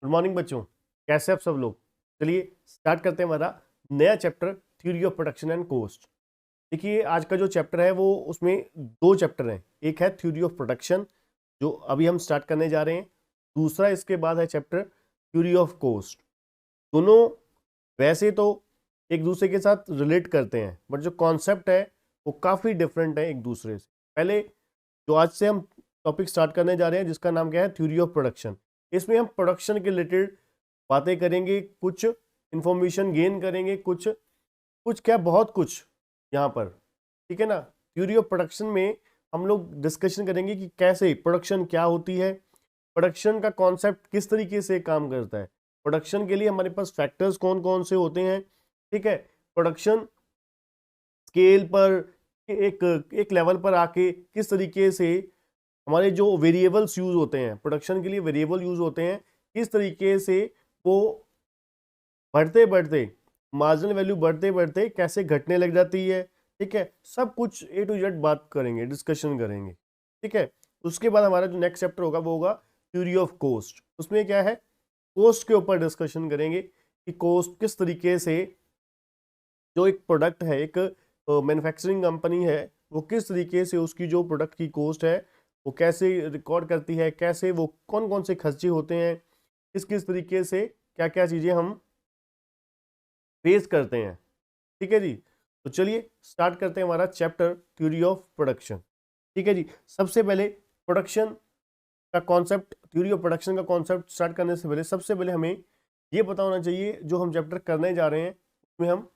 Good morning बच्चों, कैसे आप सब लोग। चलिए स्टार्ट करते हैं हमारा नया chapter theory of production and cost. देखिए आज का जो चैप्टर है वो उसमें दो चैप्टर हैं। एक है थ्योरी ऑफ प्रोडक्शन जो अभी हम स्टार्ट करने जा रहे हैं, दूसरा इसके बाद है चैप्टर थ्योरी ऑफ कॉस्ट। दोनों वैसे तो एक दूसरे के साथ रिलेट करते हैं बट जो कॉन्सेप्ट है वो काफ़ी डिफरेंट है एक दूसरे से। पहले जो आज से हम टॉपिक स्टार्ट करने जा रहे हैं जिसका नाम क्या है, थ्योरी ऑफ प्रोडक्शन। इसमें हम प्रोडक्शन के रिलेटेड बातें करेंगे, कुछ इंफॉर्मेशन गेन करेंगे, कुछ कुछ क्या बहुत कुछ यहाँ पर, ठीक है ना। थ्योरी ऑफ प्रोडक्शन में हम लोग डिस्कशन करेंगे कि कैसे प्रोडक्शन क्या होती है, प्रोडक्शन का कॉन्सेप्ट किस तरीके से काम करता है, प्रोडक्शन के लिए हमारे पास फैक्टर्स कौन कौन से होते हैं, ठीक है। प्रोडक्शन स्केल पर एक एक लेवल पर आके किस तरीके से हमारे जो वेरिएबल्स यूज होते हैं, प्रोडक्शन के लिए वेरिएबल यूज होते हैं, किस तरीके से वो बढ़ते बढ़ते मार्जिनल वैल्यू बढ़ते बढ़ते कैसे घटने लग जाती है, ठीक है। सब कुछ ए टू जेड बात करेंगे, डिस्कशन करेंगे, ठीक है। उसके बाद हमारा जो नेक्स्ट चैप्टर होगा वो होगा थ्योरी ऑफ कॉस्ट। उसमें क्या है, कॉस्ट के ऊपर डिस्कशन करेंगे कि कॉस्ट किस तरीके से, जो एक प्रोडक्ट है, एक मैन्युफैक्चरिंग कंपनी है, वो किस तरीके से उसकी जो प्रोडक्ट की कॉस्ट है वो कैसे रिकॉर्ड करती है, कैसे वो कौन कौन से खर्चे होते हैं, किस किस तरीके से क्या क्या चीज़ें हम फेस करते हैं, ठीक है जी। तो चलिए स्टार्ट करते हैं हमारा चैप्टर थ्योरी ऑफ प्रोडक्शन, ठीक है जी। सबसे पहले प्रोडक्शन का कॉन्सेप्ट, थ्योरी ऑफ प्रोडक्शन का कॉन्सेप्ट स्टार्ट करने से पहले सबसे पहले हमें ये पता होना चाहिए जो हम चैप्टर करने जा रहे हैं उसमें हम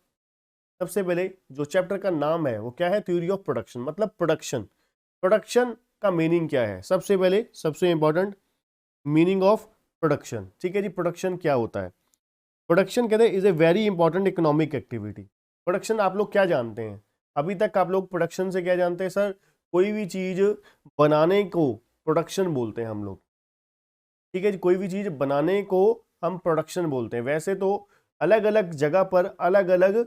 सबसे पहले जो चैप्टर का नाम है वो क्या है, थ्योरी ऑफ प्रोडक्शन। मतलब प्रोडक्शन, प्रोडक्शन का मीनिंग क्या है, सबसे पहले सबसे इंपॉर्टेंट मीनिंग ऑफ प्रोडक्शन, ठीक है जी। प्रोडक्शन क्या होता है, प्रोडक्शन कहते हैं is a very important economic activity. Production आप लोग क्या जानते हैं, अभी तक आप लोग प्रोडक्शन से क्या जानते हैं सर, कोई भी चीज बनाने को प्रोडक्शन बोलते हैं हम लोग, ठीक है जी। कोई भी चीज बनाने को हम प्रोडक्शन बोलते हैं। वैसे तो अलग अलग जगह पर अलग अलग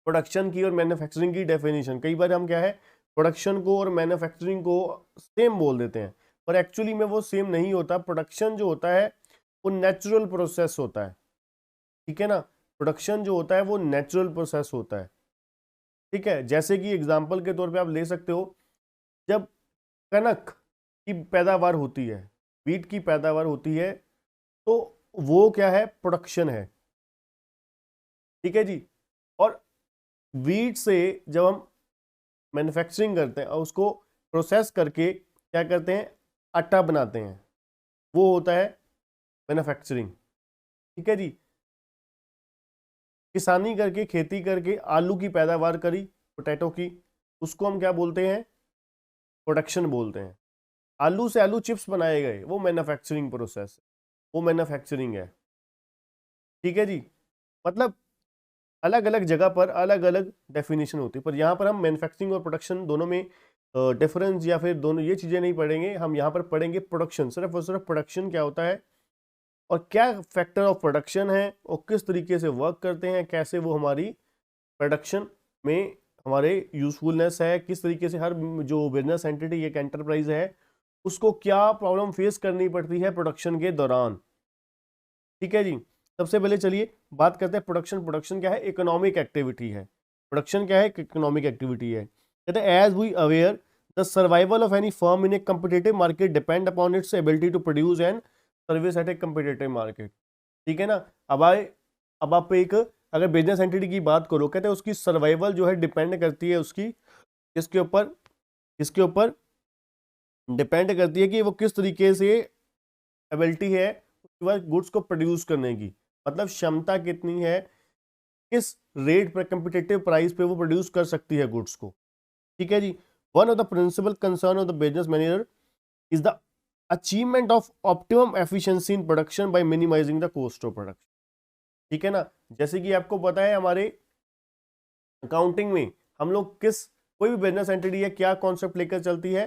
प्रोडक्शन की और मैन्युफैक्चरिंग की डेफिनेशन, कई बार हम क्या है प्रोडक्शन को और मैन्युफैक्चरिंग को सेम बोल देते हैं, पर एक्चुअली में वो सेम नहीं होता। प्रोडक्शन जो होता है वो नेचुरल प्रोसेस होता है, ठीक है ना। प्रोडक्शन जो होता है वो नेचुरल प्रोसेस होता है, ठीक है। जैसे कि एग्जांपल के तौर पे आप ले सकते हो, जब कनक की पैदावार होती है, वीट की पैदावार होती है, तो वो क्या है, प्रोडक्शन है, ठीक है जी। और वीट से जब हम मैन्युफैक्चरिंग करते हैं और उसको प्रोसेस करके क्या करते हैं, आटा बनाते हैं, वो होता है मैन्युफैक्चरिंग, ठीक है जी। किसानी करके, खेती करके आलू की पैदावार करी, पोटैटो की, उसको हम क्या बोलते हैं, प्रोडक्शन बोलते हैं। आलू से आलू चिप्स बनाए गए, वो मैन्युफैक्चरिंग प्रोसेस है, वो मैन्युफैक्चरिंग है, ठीक है जी। मतलब अलग अलग जगह पर अलग अलग डेफिनेशन होती है, पर यहाँ पर हम मैन्युफैक्चरिंग और प्रोडक्शन दोनों में डिफरेंस या फिर दोनों ये चीज़ें नहीं पढ़ेंगे। हम यहाँ पर पढ़ेंगे प्रोडक्शन, सिर्फ और सिर्फ प्रोडक्शन क्या होता है और क्या फैक्टर ऑफ प्रोडक्शन है और किस तरीके से वर्क करते हैं, कैसे वो हमारी प्रोडक्शन में हमारे यूजफुलनेस है, किस तरीके से हर जो बिजनेस एंटिटी एक एंटरप्राइज है उसको क्या प्रॉब्लम फेस करनी पड़ती है प्रोडक्शन के दौरान, ठीक है जी। सबसे पहले चलिए बात करते हैं प्रोडक्शन। प्रोडक्शन क्या है, इकोनॉमिक एक्टिविटी है। प्रोडक्शन क्या है, इकोनॉमिक एक्टिविटी है। कहते हैं as we aware the survival of any firm in a competitive market depend upon its ability to produce and service at a competitive market, ठीक है ना। अब आप एक अगर बिजनेस एंटिटी की बात करो, कहते हैं उसकी सर्वाइवल जो है डिपेंड करती है उसकी इसके ऊपर, इसके ऊपर डिपेंड करती है कि वो किस तरीके से एबिलिटी है उसके बाद गुड्स को प्रोड्यूस करने की, मतलब क्षमता कितनी है, किस रेट पर कंपिटेटिव प्राइस पे वो प्रोड्यूस कर सकती है गुड्स को, ठीक है जी। One of the principal concern of the business manager is the achievement of optimum efficiency in production by minimising the cost of production, ठीक है ना। जैसे कि आपको पता है हमारे अकाउंटिंग में हम लोग किस कोई भी बिजनेस एंटिटी है क्या कॉन्सेप्ट लेकर चलती है,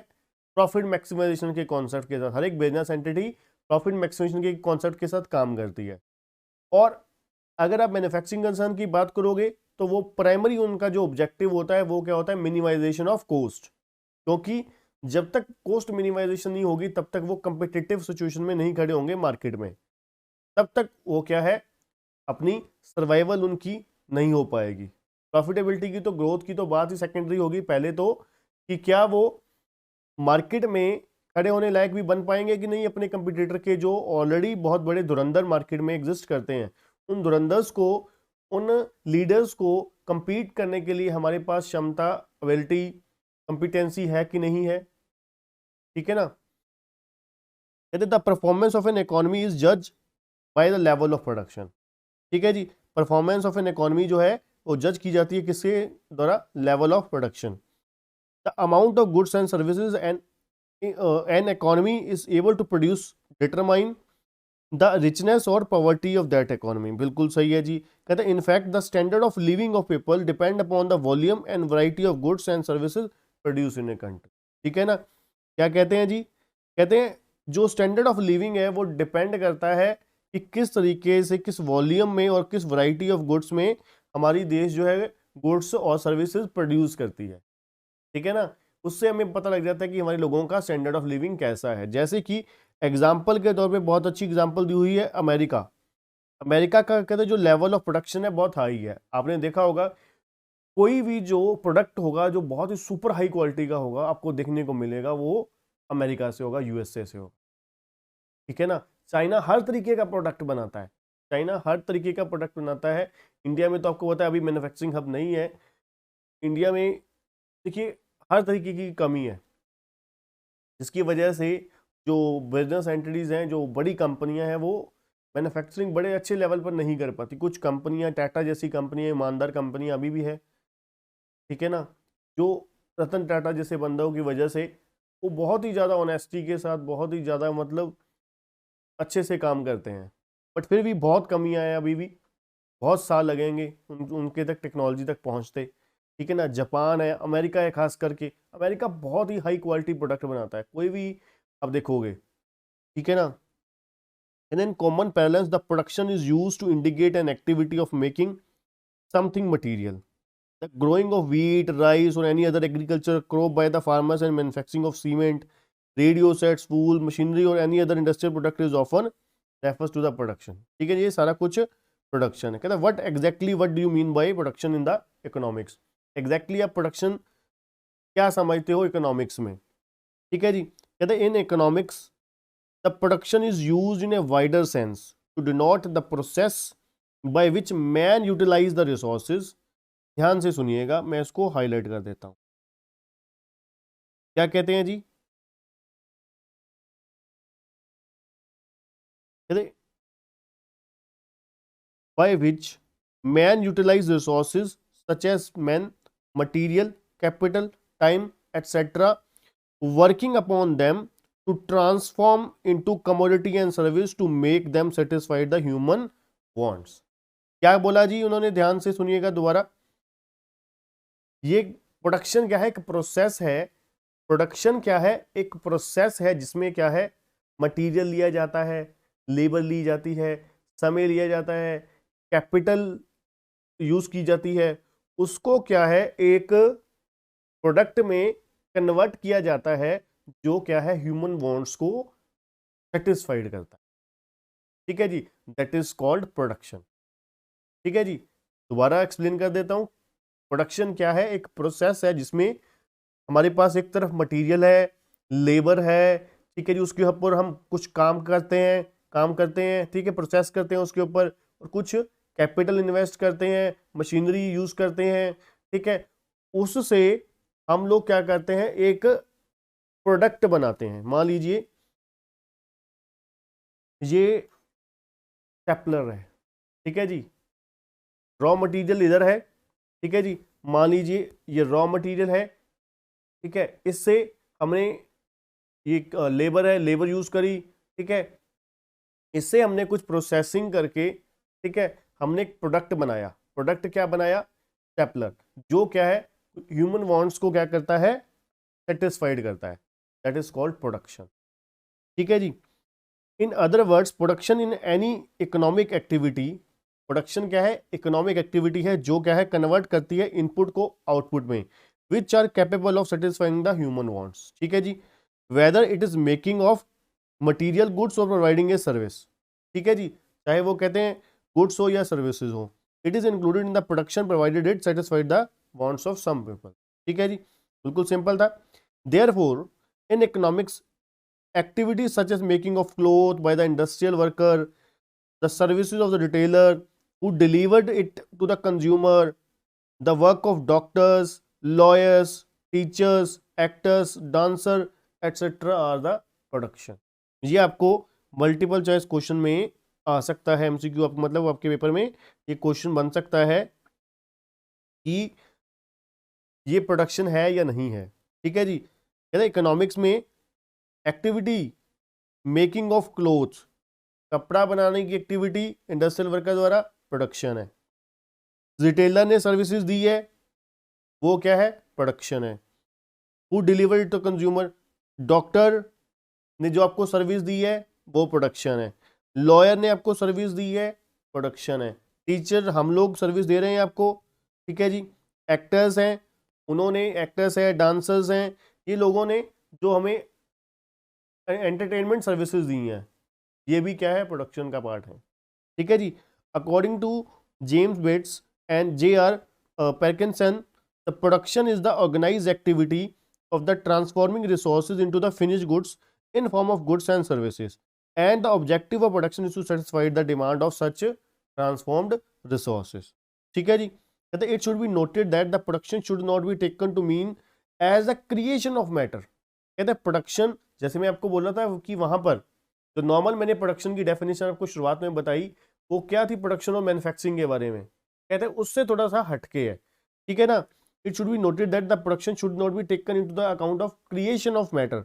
प्रॉफिट मैक्सिमाइजेशन के कॉन्सेप्ट के साथ। हर एक बिजनेस एंटिटी प्रॉफिट मैक्सिमाइजेशन के कॉन्सेप्ट के साथ काम करती है। और अगर आप मैन्युफैक्चरिंग कंसर्न की बात करोगे तो वो प्राइमरी उनका जो ऑब्जेक्टिव होता है वो क्या होता है, मिनिमाइजेशन ऑफ कॉस्ट, क्योंकि जब तक कॉस्ट मिनिमाइजेशन नहीं होगी तब तक वो कंपिटिटिव सिचुएशन में नहीं खड़े होंगे मार्केट में, तब तक वो क्या है, अपनी सर्वाइवल उनकी नहीं हो पाएगी। प्रॉफिटेबिलिटी की तो, ग्रोथ की तो बात ही सेकेंडरी होगी, पहले तो कि क्या वो मार्केट में खड़े होने लायक भी बन पाएंगे कि नहीं अपने कंपटीटर के, जो ऑलरेडी बहुत बड़े धुरंधर मार्केट में एग्जिस्ट करते हैं। उन धुरंधर्स को, उन लीडर्स को compete करने के लिए हमारे पास क्षमता, एबिलिटी, कंपिटेंसी है कि नहीं है। ठीक है ना। कहते the performance of an economy is जज by the level of production. ठीक है जी, परफॉर्मेंस ऑफ एन इकोनॉमी जो है वो जज की जाती है किसके द्वारा, level of production. The amount of goods and services an economy is able to produce determine the richness और पॉवर्टी ऑफ दैट इकोनॉमी। बिल्कुल सही है जी। कहते हैं in fact the standard of living of people depend upon the volume and variety of goods and services produce in a country. ठीक है ना। क्या कहते हैं जी, कहते हैं जो स्टैंडर्ड ऑफ लिविंग है वो डिपेंड करता है कि किस तरीके से, किस वॉल्यूम में और किस वैरायटी ऑफ गुड्स में हमारी देश जो है गुड्स और सर्विसेज प्रोड्यूस करती है। ठीक है ना। उससे हमें पता लग जाता है कि हमारे लोगों का स्टैंडर्ड ऑफ लिविंग कैसा है। जैसे कि एग्जाम्पल के तौर पे बहुत अच्छी एग्जाम्पल दी हुई है अमेरिका। अमेरिका का कहते हैं जो लेवल ऑफ प्रोडक्शन है बहुत हाई है। आपने देखा होगा कोई भी जो प्रोडक्ट होगा जो बहुत ही सुपर हाई क्वालिटी का होगा आपको देखने को मिलेगा, वो अमेरिका से होगा, यूएसए से होगा। ठीक है ना। चाइना हर तरीके का प्रोडक्ट बनाता है, चाइना हर तरीके का प्रोडक्ट बनाता है। इंडिया में तो आपको पता है अभी मैन्युफैक्चरिंग हब नहीं है इंडिया में। देखिए हर तरीके की कमी है, जिसकी वजह से जो बिजनेस एंटिटीज हैं, जो बड़ी कंपनियां हैं, वो मैन्युफैक्चरिंग बड़े अच्छे लेवल पर नहीं कर पाती। कुछ कंपनियां, टाटा जैसी कंपनियां, ईमानदार कंपनियां अभी भी है। ठीक है ना। जो रतन टाटा जैसे बंदों की वजह से वो बहुत ही ज़्यादा ऑनेस्टी के साथ, बहुत ही ज़्यादा मतलब अच्छे से काम करते हैं। बट फिर भी बहुत कमियां हैं अभी भी, बहुत साल लगेंगे उनके तक, टेक्नोलॉजी तक पहुंचते। ठीक है ना। जापान है, अमेरिका है, खास करके अमेरिका बहुत ही हाई क्वालिटी प्रोडक्ट बनाता है, कोई भी आप देखोगे। ठीक है ना। And in common parallels the production is used to indicate an activity of making something material. The growing of wheat, rice or any other agriculture crop by the farmers and manufacturing of cement, radio sets, wool, machinery or any other industrial product is often refers to the production। ठीक है, ये सारा कुछ production है। कहता है what exactly what do you mean by production in the economics। Exactly आप production क्या समझते हो इकोनॉमिक्स में। ठीक है जी। कहते हैं in economics the production is used in a wider sense to denote the process by which man utilize the resources. ध्यान से सुनिएगा, मैं इसको हाईलाइट कर देता हूं। क्या कहते हैं जी, कहते by which man utilize resources such as man, material, capital, time etcetera, working upon them to transform into commodity and service to make them satisfied the human wants. क्या बोला जी उन्होंने, ध्यान से सुनिएगा दोबारा। ये प्रोडक्शन क्या है, एक प्रोसेस है। प्रोडक्शन क्या है, एक प्रोसेस है जिसमें क्या है, मटेरियल लिया जाता है, लेबर ली जाती है, समय लिया जाता है, कैपिटल यूज की जाती है, उसको क्या है एक प्रोडक्ट में कन्वर्ट किया जाता है जो क्या है ह्यूमन वांट्स को सेटिस्फाइड करता है। ठीक है जी, दैट इज कॉल्ड प्रोडक्शन। ठीक है जी, दोबारा एक्सप्लेन कर देता हूं। प्रोडक्शन क्या है, एक प्रोसेस है जिसमें हमारे पास एक तरफ मटेरियल है, लेबर है। ठीक है जी, उसके ऊपर हम कुछ काम करते हैं, ठीक है, प्रोसेस करते हैं उसके ऊपर, और कुछ कैपिटल इन्वेस्ट करते हैं, मशीनरी यूज करते हैं। ठीक है, उससे हम लोग क्या करते हैं, एक प्रोडक्ट बनाते हैं। मान लीजिए ये स्टेपलर है। ठीक है जी, रॉ मटेरियल इधर है। ठीक है जी, मान लीजिए ये रॉ मटेरियल है। ठीक है, इससे हमने ये लेबर है, लेबर यूज करी। ठीक है, इससे हमने कुछ प्रोसेसिंग करके, ठीक है, हमने एक प्रोडक्ट बनाया। प्रोडक्ट क्या बनाया, स्टेपलर, जो क्या है ह्यूमन वांट्स को क्या करता है, सेटिस्फाइड करता है। That is called production. ठीक है जी। In other words production in any economic activity, production क्या है, इकोनॉमिक एक्टिविटी है जो क्या है कन्वर्ट करती है इनपुट को आउटपुट में, which are capable of satisfying the human wants. ठीक है जी, whether it is making of material goods और प्रोवाइडिंग ए सर्विस। ठीक है जी, चाहे वो कहते हैं गुड्स हो या सर्विसेज हो, it is included in the production provided it satisfied the wants of some people. ठीक है जी, बिल्कुल सिंपल था। Therefore in economics activities such as making of cloth by the industrial worker, the services of the retailer who delivered it to the consumer, the work of doctors, lawyers, teachers, actors, dancer, etc. are the production। ये आपको multiple choice question में आ सकता है, MCQ आपको मतलब आपके paper में ये क्वेश्चन बन सकता है कि ये प्रोडक्शन है या नहीं है। ठीक है जी, कहते इकोनॉमिक्स में एक्टिविटी मेकिंग ऑफ क्लोथ्स, कपड़ा बनाने की एक्टिविटी इंडस्ट्रियल वर्कर द्वारा प्रोडक्शन है। रिटेलर ने सर्विसेज दी है, वो क्या है, प्रोडक्शन है। Who deliver to consumer, doctor ने जो आपको सर्विस दी है वो प्रोडक्शन है। लॉयर ने आपको सर्विस दी है, प्रोडक्शन है। टीचर, हम लोग सर्विस दे रहे हैं आपको। ठीक है जी, एक्टर्स हैं, उन्होंने, एक्टर्स है, डांसर्स हैं, ये लोगों ने जो हमें एंटरटेनमेंट सर्विसेज दी हैं, ये भी क्या है, प्रोडक्शन का पार्ट है। ठीक है जी, according to James Bates and जे.आर. Parkinson, the production is the organized activity of the transforming resources into the finished goods in form of goods and services, and the objective of production is to satisfy the demand of such transformed resources। ठीक है जी, कहते it should be noted that the production should not be taken to mean as a creation of matter। कहते production, जैसे मैं आपको बोल रहा था कि वहां पर जो नॉर्मल मैंने प्रोडक्शन की डेफिनेशन आपको शुरुआत में बताई, वो क्या थी, प्रोडक्शन और मैन्युफैक्चरिंग के बारे में, कहते हैं उससे थोड़ा सा हटके है। ठीक है ना, it should be noted that the production should not be taken into the account of creation of matter.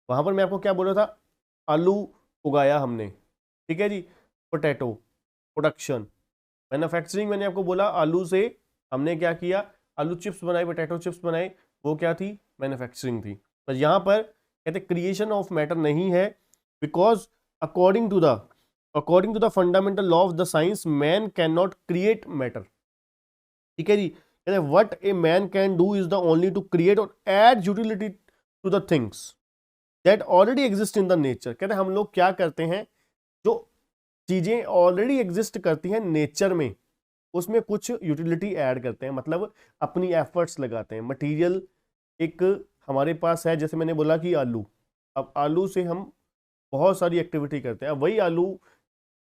वहां पर मैं आपको क्या बोल रहा था, आलू उगाया हमने, ठीक है जी, पोटैटो, प्रोडक्शन। मैन्युफैक्चरिंग मैंने आपको बोला, आलू से हमने क्या किया, आलू चिप्स बनाए, पोटैटो चिप्स बनाए, वो क्या थी, मैन्युफैक्चरिंग थी। पर यहाँ पर कहते क्रिएशन ऑफ मैटर नहीं है, because according to the fundamental law of the science man can not create matter. ठीक है जी, कहते what a man can do is the only to create और add utility to the things that already exist in the nature. कहते हम लोग क्या करते हैं, जो चीजें ऑलरेडी एग्जिस्ट करती हैं नेचर में, उसमें कुछ यूटिलिटी ऐड करते हैं, मतलब अपनी एफर्ट्स लगाते हैं। मटेरियल एक हमारे पास है, जैसे मैंने बोला कि आलू, अब आलू से हम बहुत सारी एक्टिविटी करते हैं। अब वही आलू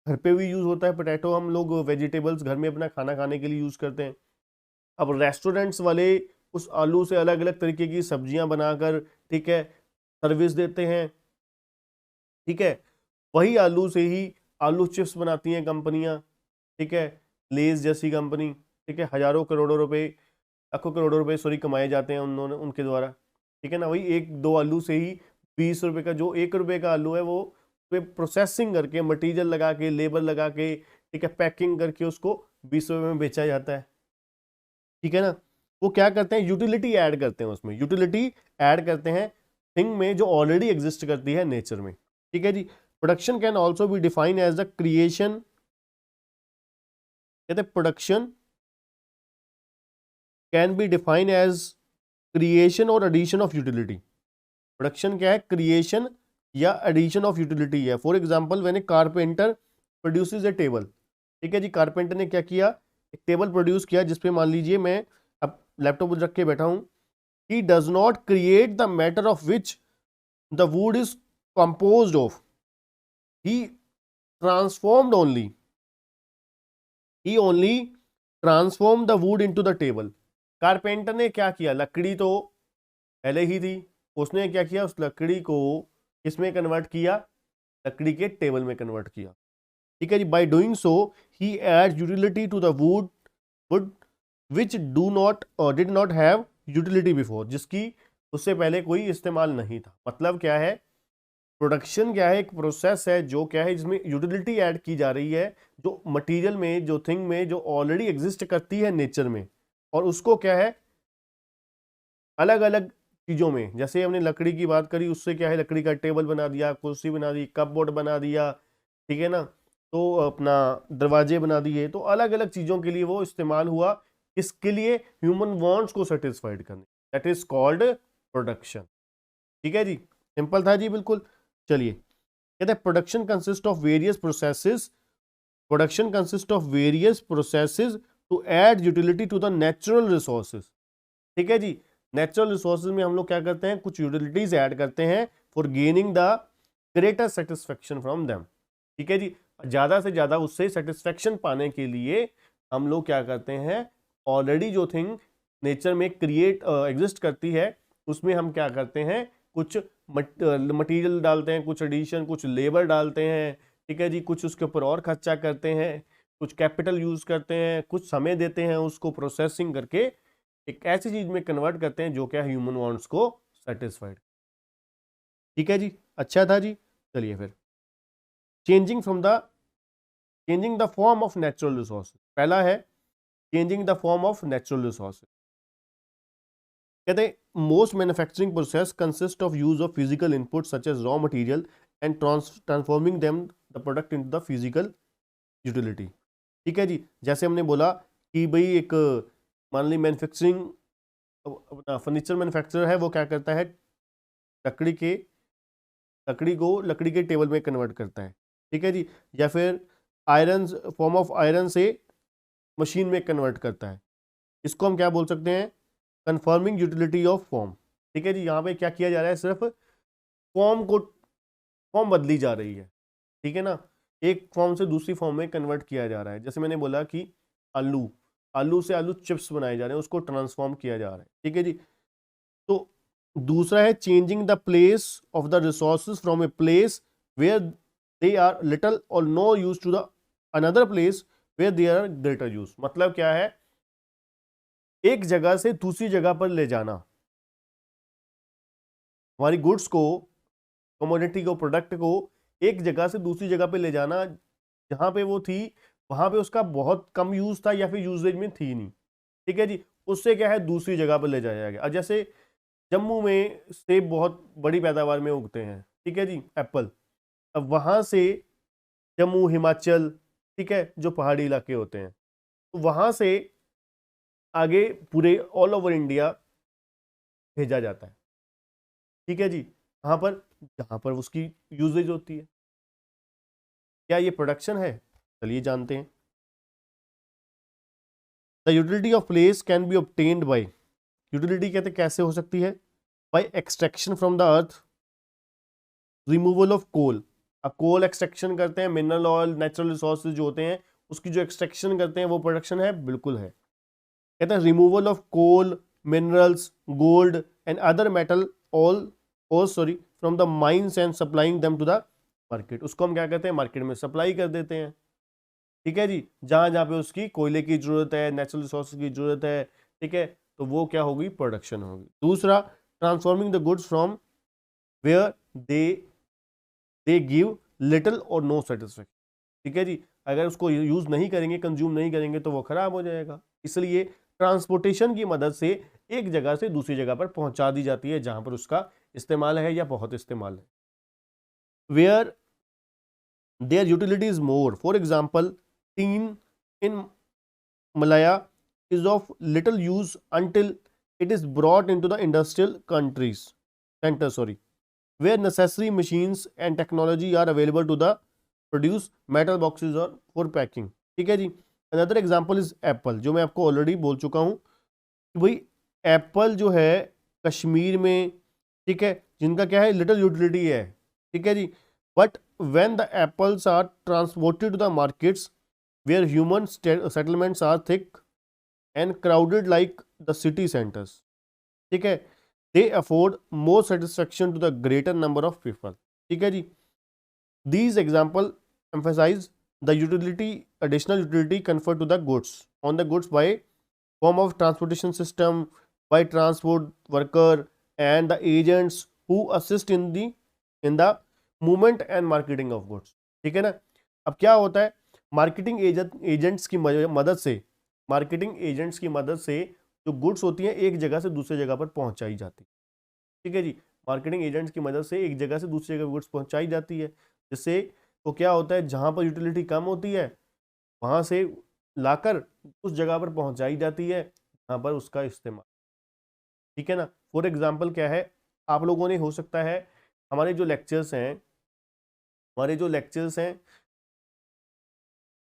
घर पे भी यूज होता है, पोटैटो हम लोग वेजिटेबल्स घर में अपना खाना खाने के लिए यूज करते हैं। अब रेस्टोरेंट्स वाले उस आलू से अलग अलग तरीके की सब्जियां बनाकर, ठीक है, सर्विस देते हैं। ठीक है, वही आलू से ही आलू चिप्स बनाती हैं कंपनियां, ठीक है, लेज जैसी कंपनी, ठीक है, हजारों करोड़ों रुपए, लाखों करोड़ों रुपए सॉरी कमाए जाते हैं उन्होंने, उनके द्वारा। ठीक है ना, वही एक दो आलू से ही 20 रुपए का, जो 1 रुपए का आलू है वो प्रोसेसिंग करके, मटेरियल लगा के, लेबर लगा के, ठीक है, पैकिंग करके उसको 20 रुपए में बेचा जाता है। ठीक है ना, वो क्या करते हैं, यूटिलिटी ऐड करते हैं, उसमें यूटिलिटी ऐड करते हैं थिंग में जो ऑलरेडी एग्जिस्ट करती है नेचर में। ठीक है जी, production can also be defined as the creation, कहते हैं production can be defined as creation और एडिशन ऑफ यूटिलिटी। प्रोडक्शन क्या है, क्रिएशन या एडिशन ऑफ यूटिलिटी है। For example when a carpenter produces a table, ठीक है जी, कारपेंटर ने क्या किया, एक टेबल प्रोड्यूस किया जिसपे मान लीजिए मैं अब लैपटॉप रख के बैठा हूं। He does not create the matter of which the wood is composed of, he transformed only, he only transform the wood into the table. Carpenter ने क्या किया, लकड़ी तो पहले ही थी, उसने क्या किया, उस लकड़ी को किसमें कन्वर्ट किया, लकड़ी के टेबल में कन्वर्ट किया। ठीक है जी, by doing so he add utility to the wood which do not did not have utility before, जिसकी उससे पहले कोई इस्तेमाल नहीं था। मतलब क्या है, प्रोडक्शन क्या है, एक प्रोसेस है जो क्या है, जिसमें यूटिलिटी ऐड की जा रही है, जो मटेरियल में, जो थिंग में, जो ऑलरेडी एग्जिस्ट करती है नेचर में, और उसको क्या है अलग अलग चीजों में, जैसे हमने लकड़ी की बात करी, उससे क्या है लकड़ी का टेबल बना दिया, कुर्सी बना दी, कपबोर्ड बना दिया, ठीक है ना, तो अपना दरवाजे बना दिए, तो अलग अलग चीजों के लिए वो इस्तेमाल हुआ, इसके लिए ह्यूमन वांट्स को सेटिस्फाइड करने, दैट इज कॉल्ड प्रोडक्शन। ठीक है जी, सिंपल था जी, बिल्कुल। चलिए, कहते हैं production consist of various processes production consist of various processes to add utility to the natural resources. ठीक है जी, नेचुरल रिसोर्सेज में हम लोग क्या करते हैं, कुछ यूटिलिटीज ऐड करते हैं for gaining the greater satisfaction from them. ठीक है जी, ज्यादा से ज्यादा उससे सेटिस्फेक्शन पाने के लिए हम लोग क्या करते हैं, ऑलरेडी जो थिंग नेचर में क्रिएट एग्जिस्ट करती है उसमें हम क्या करते हैं, कुछ मटेरियल डालते हैं, कुछ एडिशन, कुछ लेबर डालते हैं। ठीक है जी, कुछ उसके ऊपर और खर्चा करते हैं, कुछ कैपिटल यूज करते हैं, कुछ समय देते हैं, उसको प्रोसेसिंग करके एक ऐसी चीज में कन्वर्ट करते हैं जो क्या ह्यूमन वांट्स को सेटिस्फाइड। ठीक है जी, अच्छा था जी। चलिए फिर changing the form of natural resources. पहला है changing the form of natural resources. कहते हैं most manufacturing process consist of use of physical input such as raw material and transforming them the product into the physical utility. ठीक है जी, जैसे हमने बोला कि भाई एक मान ली मैन्युफैक्चरिंग फर्नीचर मैन्युफैक्चरर है, वो क्या करता है, लकड़ी के टेबल में कन्वर्ट करता है। ठीक है जी, या फिर आयरन, फॉर्म ऑफ आयरन से मशीन में कन्वर्ट करता है। इसको हम क्या बोल सकते हैं, कंफर्मिंग यूटिलिटी ऑफ फॉर्म। ठीक है जी, यहाँ पे क्या किया जा रहा है, सिर्फ फॉर्म बदली जा रही है। ठीक है ना, एक फॉर्म से दूसरी फॉर्म में कन्वर्ट किया जा रहा है। जैसे मैंने बोला कि आलू से आलू चिप्स बनाए जा रहे हैं, उसको ट्रांसफॉर्म किया जा रहा है। ठीक है जी, तो दूसरा है changing the place of the resources from a place where they are little और no use to the another place where they are greater use. मतलब क्या है, एक जगह से दूसरी जगह पर ले जाना, हमारी गुड्स को, कमोडिटी को, प्रोडक्ट को एक जगह से दूसरी जगह पे ले जाना, जहां पे वो थी वहां पे उसका बहुत कम यूज था या फिर यूजेज में थी नहीं। ठीक है जी, उससे क्या है दूसरी जगह पर ले जाया गया। जैसे जम्मू में सेब बहुत बड़ी पैदावार में उगते हैं। ठीक है जी, एप्पल, अब वहां से जम्मू, हिमाचल, ठीक है, जो पहाड़ी इलाके होते हैं, तो वहां से आगे पूरे ऑल ओवर इंडिया भेजा जाता है। ठीक है जी, कहाँ पर, जहां पर उसकी यूजेज होती है। क्या ये प्रोडक्शन है, चलिए जानते हैं। The utility of place can be obtained by, utility कहते कैसे हो सकती है, by extraction from the earth, removal of coal. अब कोल एक्सट्रैक्शन करते हैं, मिनरल ऑयल, नेचुरल रिसोर्सेज जो होते हैं उसकी जो एक्सट्रैक्शन करते हैं वो प्रोडक्शन है, बिल्कुल है। कहते हैं removal of coal, minerals, gold and other metal all from the mines and supplying them to the market. उसको हम क्या कहते हैं, मार्केट में सप्लाई कर देते हैं। ठीक है जी, जहां जहां पे उसकी कोयले की जरूरत है, नेचुरल रिसोर्सेज की जरूरत है, ठीक है, तो वो क्या होगी, प्रोडक्शन होगी। दूसरा, transforming the goods from where they give little or no satisfaction. ठीक है जी, अगर उसको यूज नहीं करेंगे, कंज्यूम नहीं करेंगे तो वो खराब हो जाएगा। इसलिए ट्रांसपोर्टेशन की मदद से एक जगह से दूसरी जगह पर पहुंचा दी जाती है जहां पर उसका इस्तेमाल है या बहुत इस्तेमाल है। Where their utility is more, for example tin in Malaya is of little use until it is brought into the industrial centers, where necessary machines and technology are available to the produce metal boxes or for packing। ठीक है जी, another example is Apple, जो मैं आपको already बोल चुका हूँ कि भाई एप्पल जो है कश्मीर में, ठीक है, जिनका क्या है, लिटिल यूटिलिटी है। ठीक है जी, but when the apples are transported to the markets where human settlements are thick and crowded like the city centers, ठीक है, they afford more satisfaction to the greater number of people। ठीक है जी, these example emphasize the utility, additional utility conferred to the goods on the goods by form of transportation system, by transport worker and the agents who assist in the movement and marketing of goods। ठीक है ना, अब क्या होता है, marketing agents की मदद से जो गुड्स होती हैं एक जगह से दूसरी जगह पर पहुंचाई जाती है। ठीक है जी, मार्केटिंग एजेंट्स की मदद से एक जगह से दूसरी जगह गुड्स पहुंचाई जाती है, जिससे वो क्या होता है, जहां पर यूटिलिटी कम होती है वहां से लाकर उस जगह पर पहुंचाई जाती है जहां पर उसका इस्तेमाल। ठीक है ना, फॉर एग्जाम्पल क्या है, आप लोगों ने हो सकता है हमारे जो लेक्चर्स हैं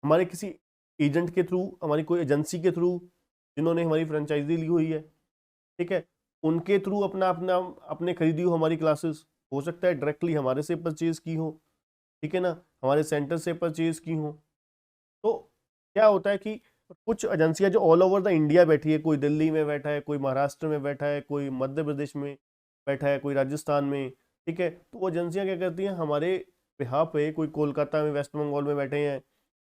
हमारे किसी एजेंट के थ्रू, हमारी कोई एजेंसी के थ्रू जिन्होंने हमारी फ्रेंचाइजी ली हुई है, ठीक है, उनके थ्रू अपना अपना अपने खरीदी हो हमारी क्लासेस, हो सकता है डायरेक्टली हमारे से परचेज की हो, ठीक है ना, हमारे सेंटर से परचेज की हो। तो क्या होता है कि कुछ एजेंसियां जो ऑल ओवर द इंडिया बैठी है, कोई दिल्ली में बैठा है, कोई महाराष्ट्र में बैठा है, कोई मध्य प्रदेश में बैठा है, कोई राजस्थान में, ठीक है, तो वो एजेंसियां क्या करती हैं हमारे बिहाफ पे, कोई कोलकाता में, वेस्ट बंगाल में बैठे हैं,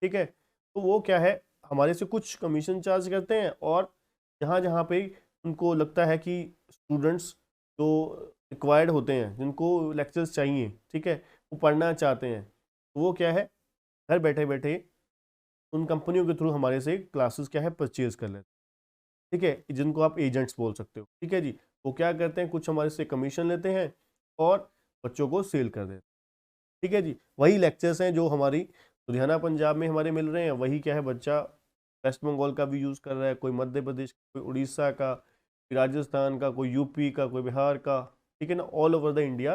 ठीक है, तो वो क्या है हमारे से कुछ कमीशन चार्ज करते हैं, और जहाँ जहाँ पे उनको लगता है कि स्टूडेंट्स जो रिक्वायर्ड होते हैं, जिनको लेक्चर्स चाहिए, ठीक है, वो पढ़ना चाहते हैं, तो वो क्या है घर बैठे बैठे उन कंपनियों के थ्रू हमारे से क्लासेस क्या है परचेज कर लेते हैं, ठीक है, जिनको आप एजेंट्स बोल सकते हो, ठीक है जी। वो क्या करते हैं, कुछ हमारे से कमीशन लेते हैं और बच्चों को सेल कर देते हैं, ठीक है जी। वही लेक्चर्स हैं जो हमारी लुधियाना पंजाब में हमारे मिल रहे हैं, वही क्या है बच्चा वेस्ट बंगाल का भी यूज़ कर रहा है, कोई मध्य प्रदेश, कोई उड़ीसा का, कोई राजस्थान का, कोई यूपी का, कोई बिहार का, ठीक है ना, ऑल ओवर द इंडिया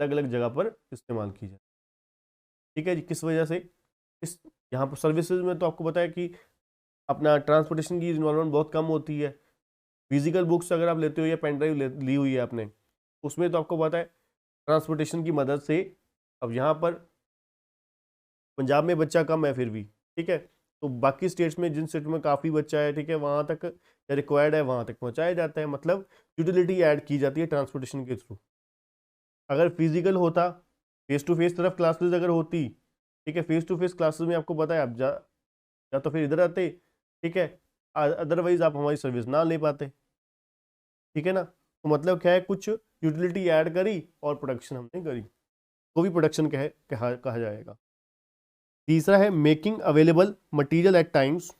अलग अलग जगह पर इस्तेमाल की जाए, ठीक है जी। किस वजह से, इस यहाँ पर सर्विसेज में तो आपको पता है कि अपना ट्रांसपोर्टेशन की इन्वॉल्वमेंट बहुत कम होती है। फिजिकल बुक्स अगर आप लेते हो या पेन ड्राइव ली हुई है आपने, उसमें तो आपको पता है ट्रांसपोर्टेशन की मदद से, अब यहाँ पर पंजाब में बच्चा कम है फिर भी, ठीक है, तो बाकी स्टेट्स में जिन स्टेट में काफ़ी बच्चा है, ठीक है, वहाँ तक रिक्वायर्ड है वहाँ तक पहुँचाया जाता है, मतलब यूटिलिटी ऐड की जाती है ट्रांसपोर्टेशन के थ्रू। अगर फिजिकल होता, फेस टू फेस तरफ क्लासेस अगर होती, ठीक है, फेस टू फेस क्लासेस में आपको पता है आप या तो फिर इधर आते, ठीक है, अदरवाइज आप हमारी सर्विस ना ले पाते, ठीक है ना। तो मतलब क्या है, कुछ यूटिलिटी ऐड करी और प्रोडक्शन हमने करी, वो भी प्रोडक्शन कहा जाएगा। तीसरा है making available material at times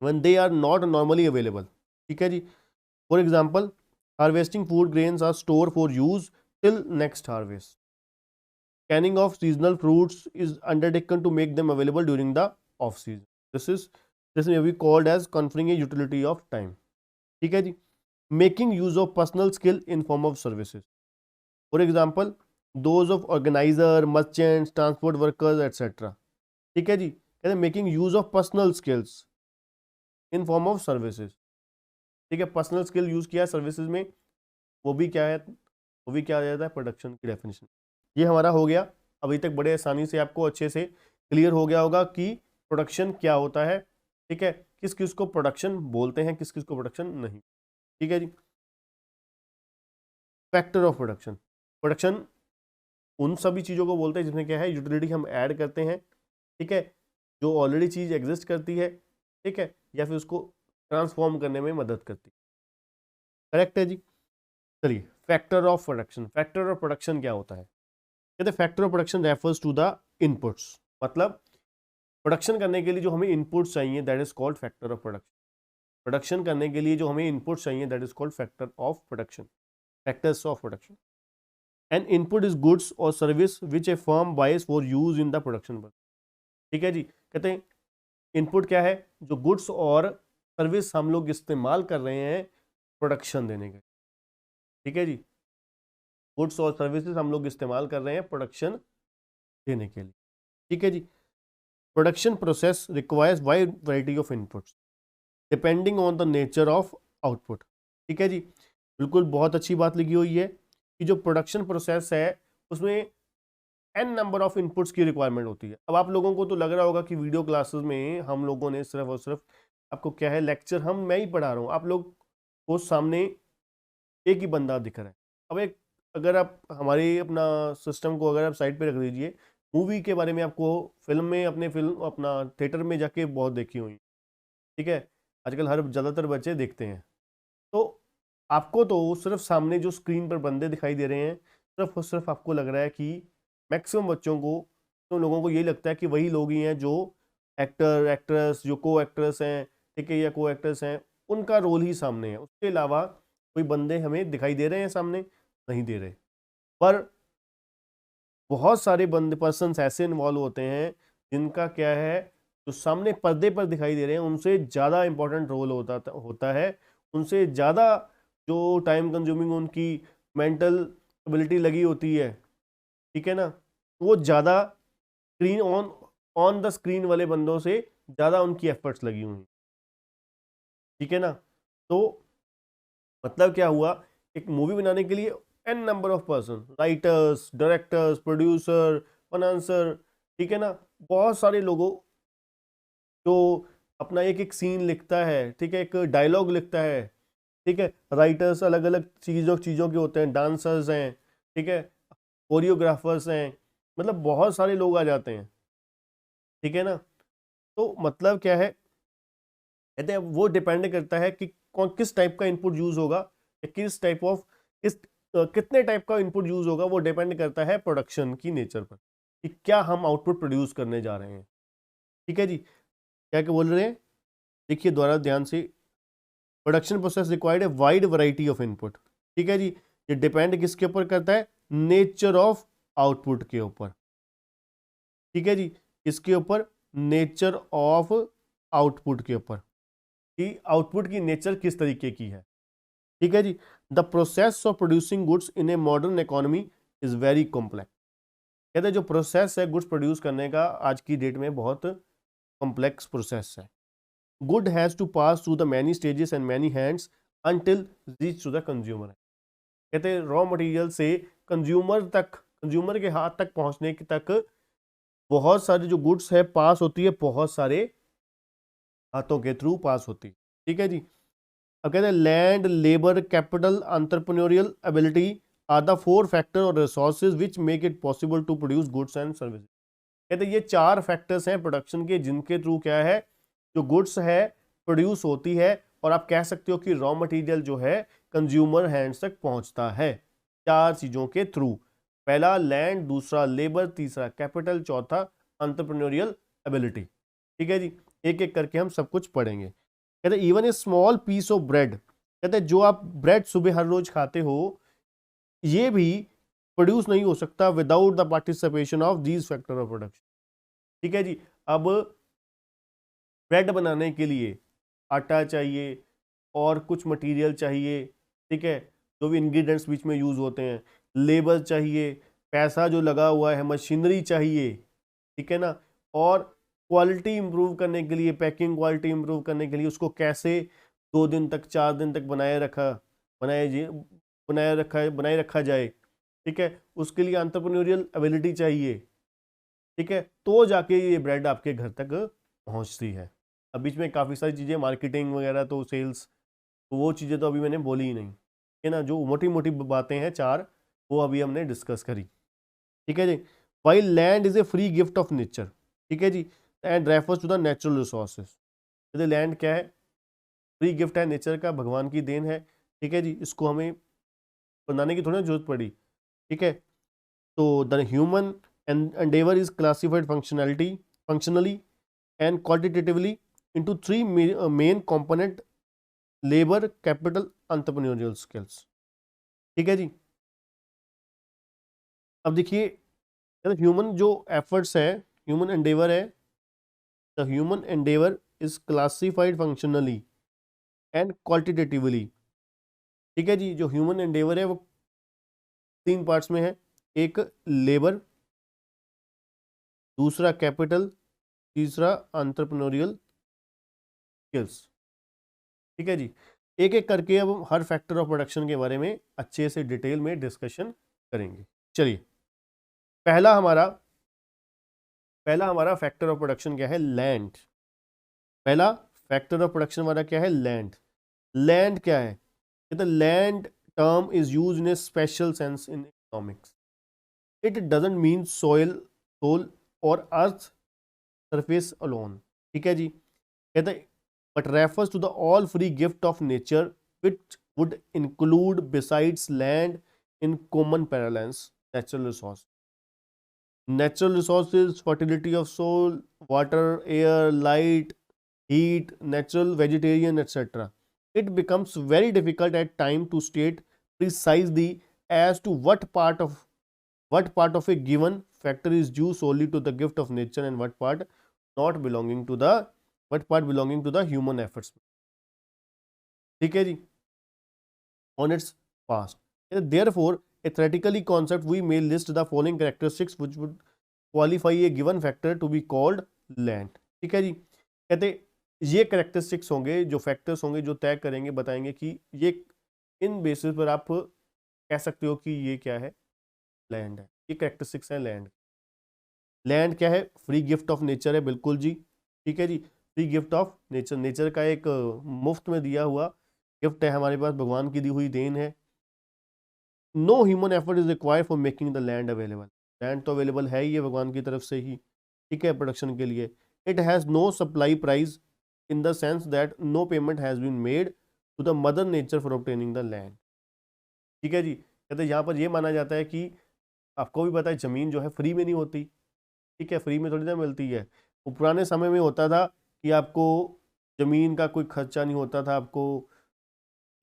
when they are not normally available, ठीक है जी। For example harvesting food grains are store for use till next harvest, canning of seasonal fruits is undertaken to make them available during the off season. This may be called as conferring a utility of time, ठीक है जी। Making use of personal skill in form of services, for example those of organiser, merchants, transport workers etcetera, ठीक है जी। कहते हैं making use of personal skills in form of services, ठीक है, पर्सनल स्किल यूज किया सर्विसेज में, वो भी क्या है, वो भी क्या आ जाता है प्रोडक्शन की डेफिनेशन। ये हमारा हो गया। अभी तक बड़े आसानी से आपको अच्छे से क्लियर हो गया होगा कि प्रोडक्शन क्या होता है, ठीक है, किस किस को प्रोडक्शन बोलते हैं, किस किस को प्रोडक्शन नहीं, ठीक है जी। फैक्टर ऑफ प्रोडक्शन, प्रोडक्शन उन सभी चीज़ों को बोलते हैं जिसमें क्या है यूटिलिटी हम ऐड करते हैं, ठीक है, जो ऑलरेडी चीज़ एग्जिस्ट करती है, ठीक है, या फिर उसको ट्रांसफॉर्म करने में मदद करती है, करेक्ट है जी। चलिए factor of production, factor of production क्या होता है, कहते हैं factor of production refers to the inputs, मतलब प्रोडक्शन करने के लिए जो हमें इनपुट्स चाहिए that is called factor of production, production करने के लिए जो हमें इनपुट्स चाहिए that is called factor of production, factors of production. An input is goods और service which a firm buys for use in the production, ठीक है जी। कहते हैं इनपुट क्या है, जो गुड्स और सर्विस हम लोग इस्तेमाल कर रहे हैं प्रोडक्शन देने के, ठीक है जी, गुड्स और सर्विसेज हम लोग इस्तेमाल कर रहे हैं प्रोडक्शन देने के लिए, ठीक है जी। Production process requires wide variety of inputs depending on the nature of output, ठीक है जी। बिल्कुल बहुत अच्छी बात लिखी हुई है कि जो प्रोडक्शन प्रोसेस है उसमें एन नंबर ऑफ इनपुट्स की रिक्वायरमेंट होती है। अब आप लोगों को तो लग रहा होगा कि वीडियो क्लासेस में हम लोगों ने सिर्फ और सिर्फ आपको क्या है लेक्चर मैं ही पढ़ा रहा हूँ, आप लोग को सामने एक ही बंदा दिख रहा है। अब एक अगर आप हमारे अपना सिस्टम को अगर आप साइड पे रख दीजिए, मूवी के बारे में आपको फिल्म में फिल्म अपना थिएटर में जाके बहुत देखी हुई, ठीक है, आजकल हर ज़्यादातर बच्चे देखते हैं, तो आपको तो सिर्फ सामने जो स्क्रीन पर बंदे दिखाई दे रहे हैं, सिर्फ और सिर्फ आपको लग रहा है कि मैक्सिमम बच्चों को, तो लोगों को यही लगता है कि वही लोग ही हैं जो एक्टर एक्ट्रेस, जो को एक्ट्रेस हैं, ठीक है, या को एक्ट्रेस हैं, उनका रोल ही सामने है, उसके अलावा कोई बंदे हमें दिखाई दे रहे हैं सामने, नहीं दे रहे। पर बहुत सारे बंदे पर्सन ऐसे इन्वॉल्व होते हैं जिनका क्या है, जो सामने पर्दे पर दिखाई दे रहे हैं उनसे ज़्यादा इंपॉर्टेंट रोल होता है, उनसे ज़्यादा जो टाइम कंज्यूमिंग उनकी मेंटल एबिलिटी लगी होती है, ठीक है ना, वो ज़्यादा screen on on the screen वाले बंदों से ज़्यादा उनकी एफर्ट्स लगी हुई, ठीक है ना। तो मतलब क्या हुआ, एक मूवी बनाने के लिए an number of person, writers, directors, producer, financer, ठीक है ना, बहुत सारे लोगों जो अपना एक एक सीन लिखता है, ठीक है, एक डायलॉग लिखता है, ठीक है, राइटर्स अलग अलग चीज़ों चीज़ों के होते हैं, डांसर्स हैं, ठीक है, कोरियोग्राफर्स हैं, मतलब बहुत सारे लोग आ जाते हैं, ठीक है ना। तो मतलब क्या है, कहते हैं वो डिपेंड करता है कि कौन किस टाइप का इनपुट यूज होगा, या किस टाइप ऑफ किस कितने टाइप का इनपुट यूज होगा, वो डिपेंड करता है प्रोडक्शन की नेचर पर, कि क्या हम आउटपुट प्रोड्यूस करने जा रहे हैं, ठीक है जी। क्या क्या बोल रहे हैं, देखिए दोबारा ध्यान से, production process required a wide variety of input, ठीक है जी। ये डिपेंड किसके ऊपर करता है, नेचर ऑफ आउटपुट के ऊपर, ठीक है जी, इसके ऊपर नेचर ऑफ आउटपुट के ऊपर, कि आउटपुट की नेचर किस तरीके की है, ठीक है जी। The process of producing goods in a modern economy is very complex, कहते हैं जो प्रोसेस है गुड्स प्रोड्यूस करने का आज की डेट में बहुत कॉम्प्लेक्स प्रोसेस है। Good has to pass through the many stages and many hands until reach to the consumer, कहते हैं रॉ मटेरियल से कंज्यूमर तक, कंज्यूमर के हाथ तक पहुंचने के तक बहुत सारी जो गुड्स है पास होती है, बहुत सारे हाथों के थ्रू पास होती है, ठीक है जी। अब कहते हैं land, labour, capital, entrepreneurial ability are the four factor और resources which make it possible to produce goods and services, कहते हैं ये चार फैक्टर्स हैं प्रोडक्शन के, जिनके थ्रू क्या है, जो गुड्स है प्रोड्यूस होती है, और आप कह सकते हो कि रॉ मटेरियल जो है कंज्यूमर हैंड्स तक पहुंचता है चार चीजों के थ्रू, पहला लैंड, दूसरा लेबर, तीसरा कैपिटल, चौथा एंटरप्रेन्योरियल एबिलिटी, ठीक है जी। एक एक करके हम सब कुछ पढ़ेंगे। कहते हैं even a small piece of bread, कहते हैं जो आप ब्रेड सुबह हर रोज खाते हो, ये भी प्रोड्यूस नहीं हो सकता without the participation of these factor of production, ठीक है जी। अब ब्रेड बनाने के लिए आटा चाहिए और कुछ मटेरियल चाहिए, ठीक है, जो भी इंग्रेडिएंट्स बीच में यूज होते हैं, लेबर चाहिए, पैसा जो लगा हुआ है, मशीनरी चाहिए, ठीक है ना, और क्वालिटी इंप्रूव करने के लिए, पैकिंग क्वालिटी इंप्रूव करने के लिए उसको कैसे 2 दिन तक 4 दिन तक बनाए रखा जाए, ठीक है, उसके लिए एंटरप्रेन्योरियल एबिलिटी चाहिए, ठीक है, तो जाके ये ब्रेड आपके घर तक पहुंचती है। अब बीच में काफ़ी सारी चीज़ें, मार्केटिंग वगैरह, तो सेल्स, तो वो चीज़ें तो अभी मैंने बोली ही नहीं, है ना, जो मोटी मोटी बातें हैं चार, वो अभी हमने डिस्कस करी, ठीक है जी। While land is a free gift of nature, ठीक है जी, and refers to the natural resources, यदि लैंड क्या है, फ्री गिफ्ट है, नेचर का, भगवान की देन है, ठीक है जी, इसको हमें बनाने की थोड़ी ना जरूरत पड़ी, ठीक है। तो the human endeavor is classified functionally and quantitatively into three main component: labor, capital, entrepreneurial skills, ठीक है जी। अब देखिए ह्यूमन जो एफर्ट्स है, ह्यूमन एंडेवर है, the human Endeavour is classified functionally and qualitatively, ठीक है जी। जो ह्यूमन एंडेवर है वो 3 पार्ट्स में है, एक लेबर, दूसरा कैपिटल, तीसरा एंटरप्रेन्योरियल स्किल्स, ठीक है जी। एक एक करके अब हम हर फैक्टर ऑफ प्रोडक्शन के बारे में अच्छे से डिटेल में डिस्कशन करेंगे। चलिए, पहला हमारा फैक्टर ऑफ प्रोडक्शन क्या है, लैंड। पहला फैक्टर ऑफ प्रोडक्शन हमारा क्या है, लैंड। लैंड क्या है, the land term is use in a special sense in economics, it doesn't mean soil or earth surface alone, ठीक है जी। कहते but refers to the all free gift of nature which would include besides land in common parlance natural resources, fertility of soil, water, air, light, heat, natural, vegetarian, etc. It becomes very difficult at time to state precisely as to what part of a given factor is due solely to the gift of nature and what part belonging to the human efforts, ठीक है जी, on its past. Therefore, a theoretically concept we may list the following characteristics which would qualify a given factor to be called land. ठीक है जी, कहते ये characteristics होंगे, जो factors होंगे जो तय करेंगे, बताएंगे कि ये इन बेसिस पर आप कह सकते हो कि ये क्या है, लैंड है। ये करेक्टरिस्टिक्स है लैंड। लैंड क्या है, फ्री गिफ्ट ऑफ नेचर है, बिल्कुल जी। ठीक है जी, free gift of nature, nature का एक मुफ्त में दिया हुआ गिफ्ट है हमारे पास, भगवान की दी हुई देन है। No human effort is required for making the land available. Land तो अवेलेबल है ही है भगवान की तरफ से ही, ठीक है, प्रोडक्शन के लिए। It has no supply price in the sense that no payment has been made to the mother nature for obtaining the land. ठीक है जी, कहते यहाँ पर ये माना जाता है कि आपको भी पता है ज़मीन जो है फ्री में नहीं होती, ठीक है, फ्री में थोड़ी ना मिलती है। वो पुराने समय में होता था कि आपको ज़मीन का कोई खर्चा नहीं होता था, आपको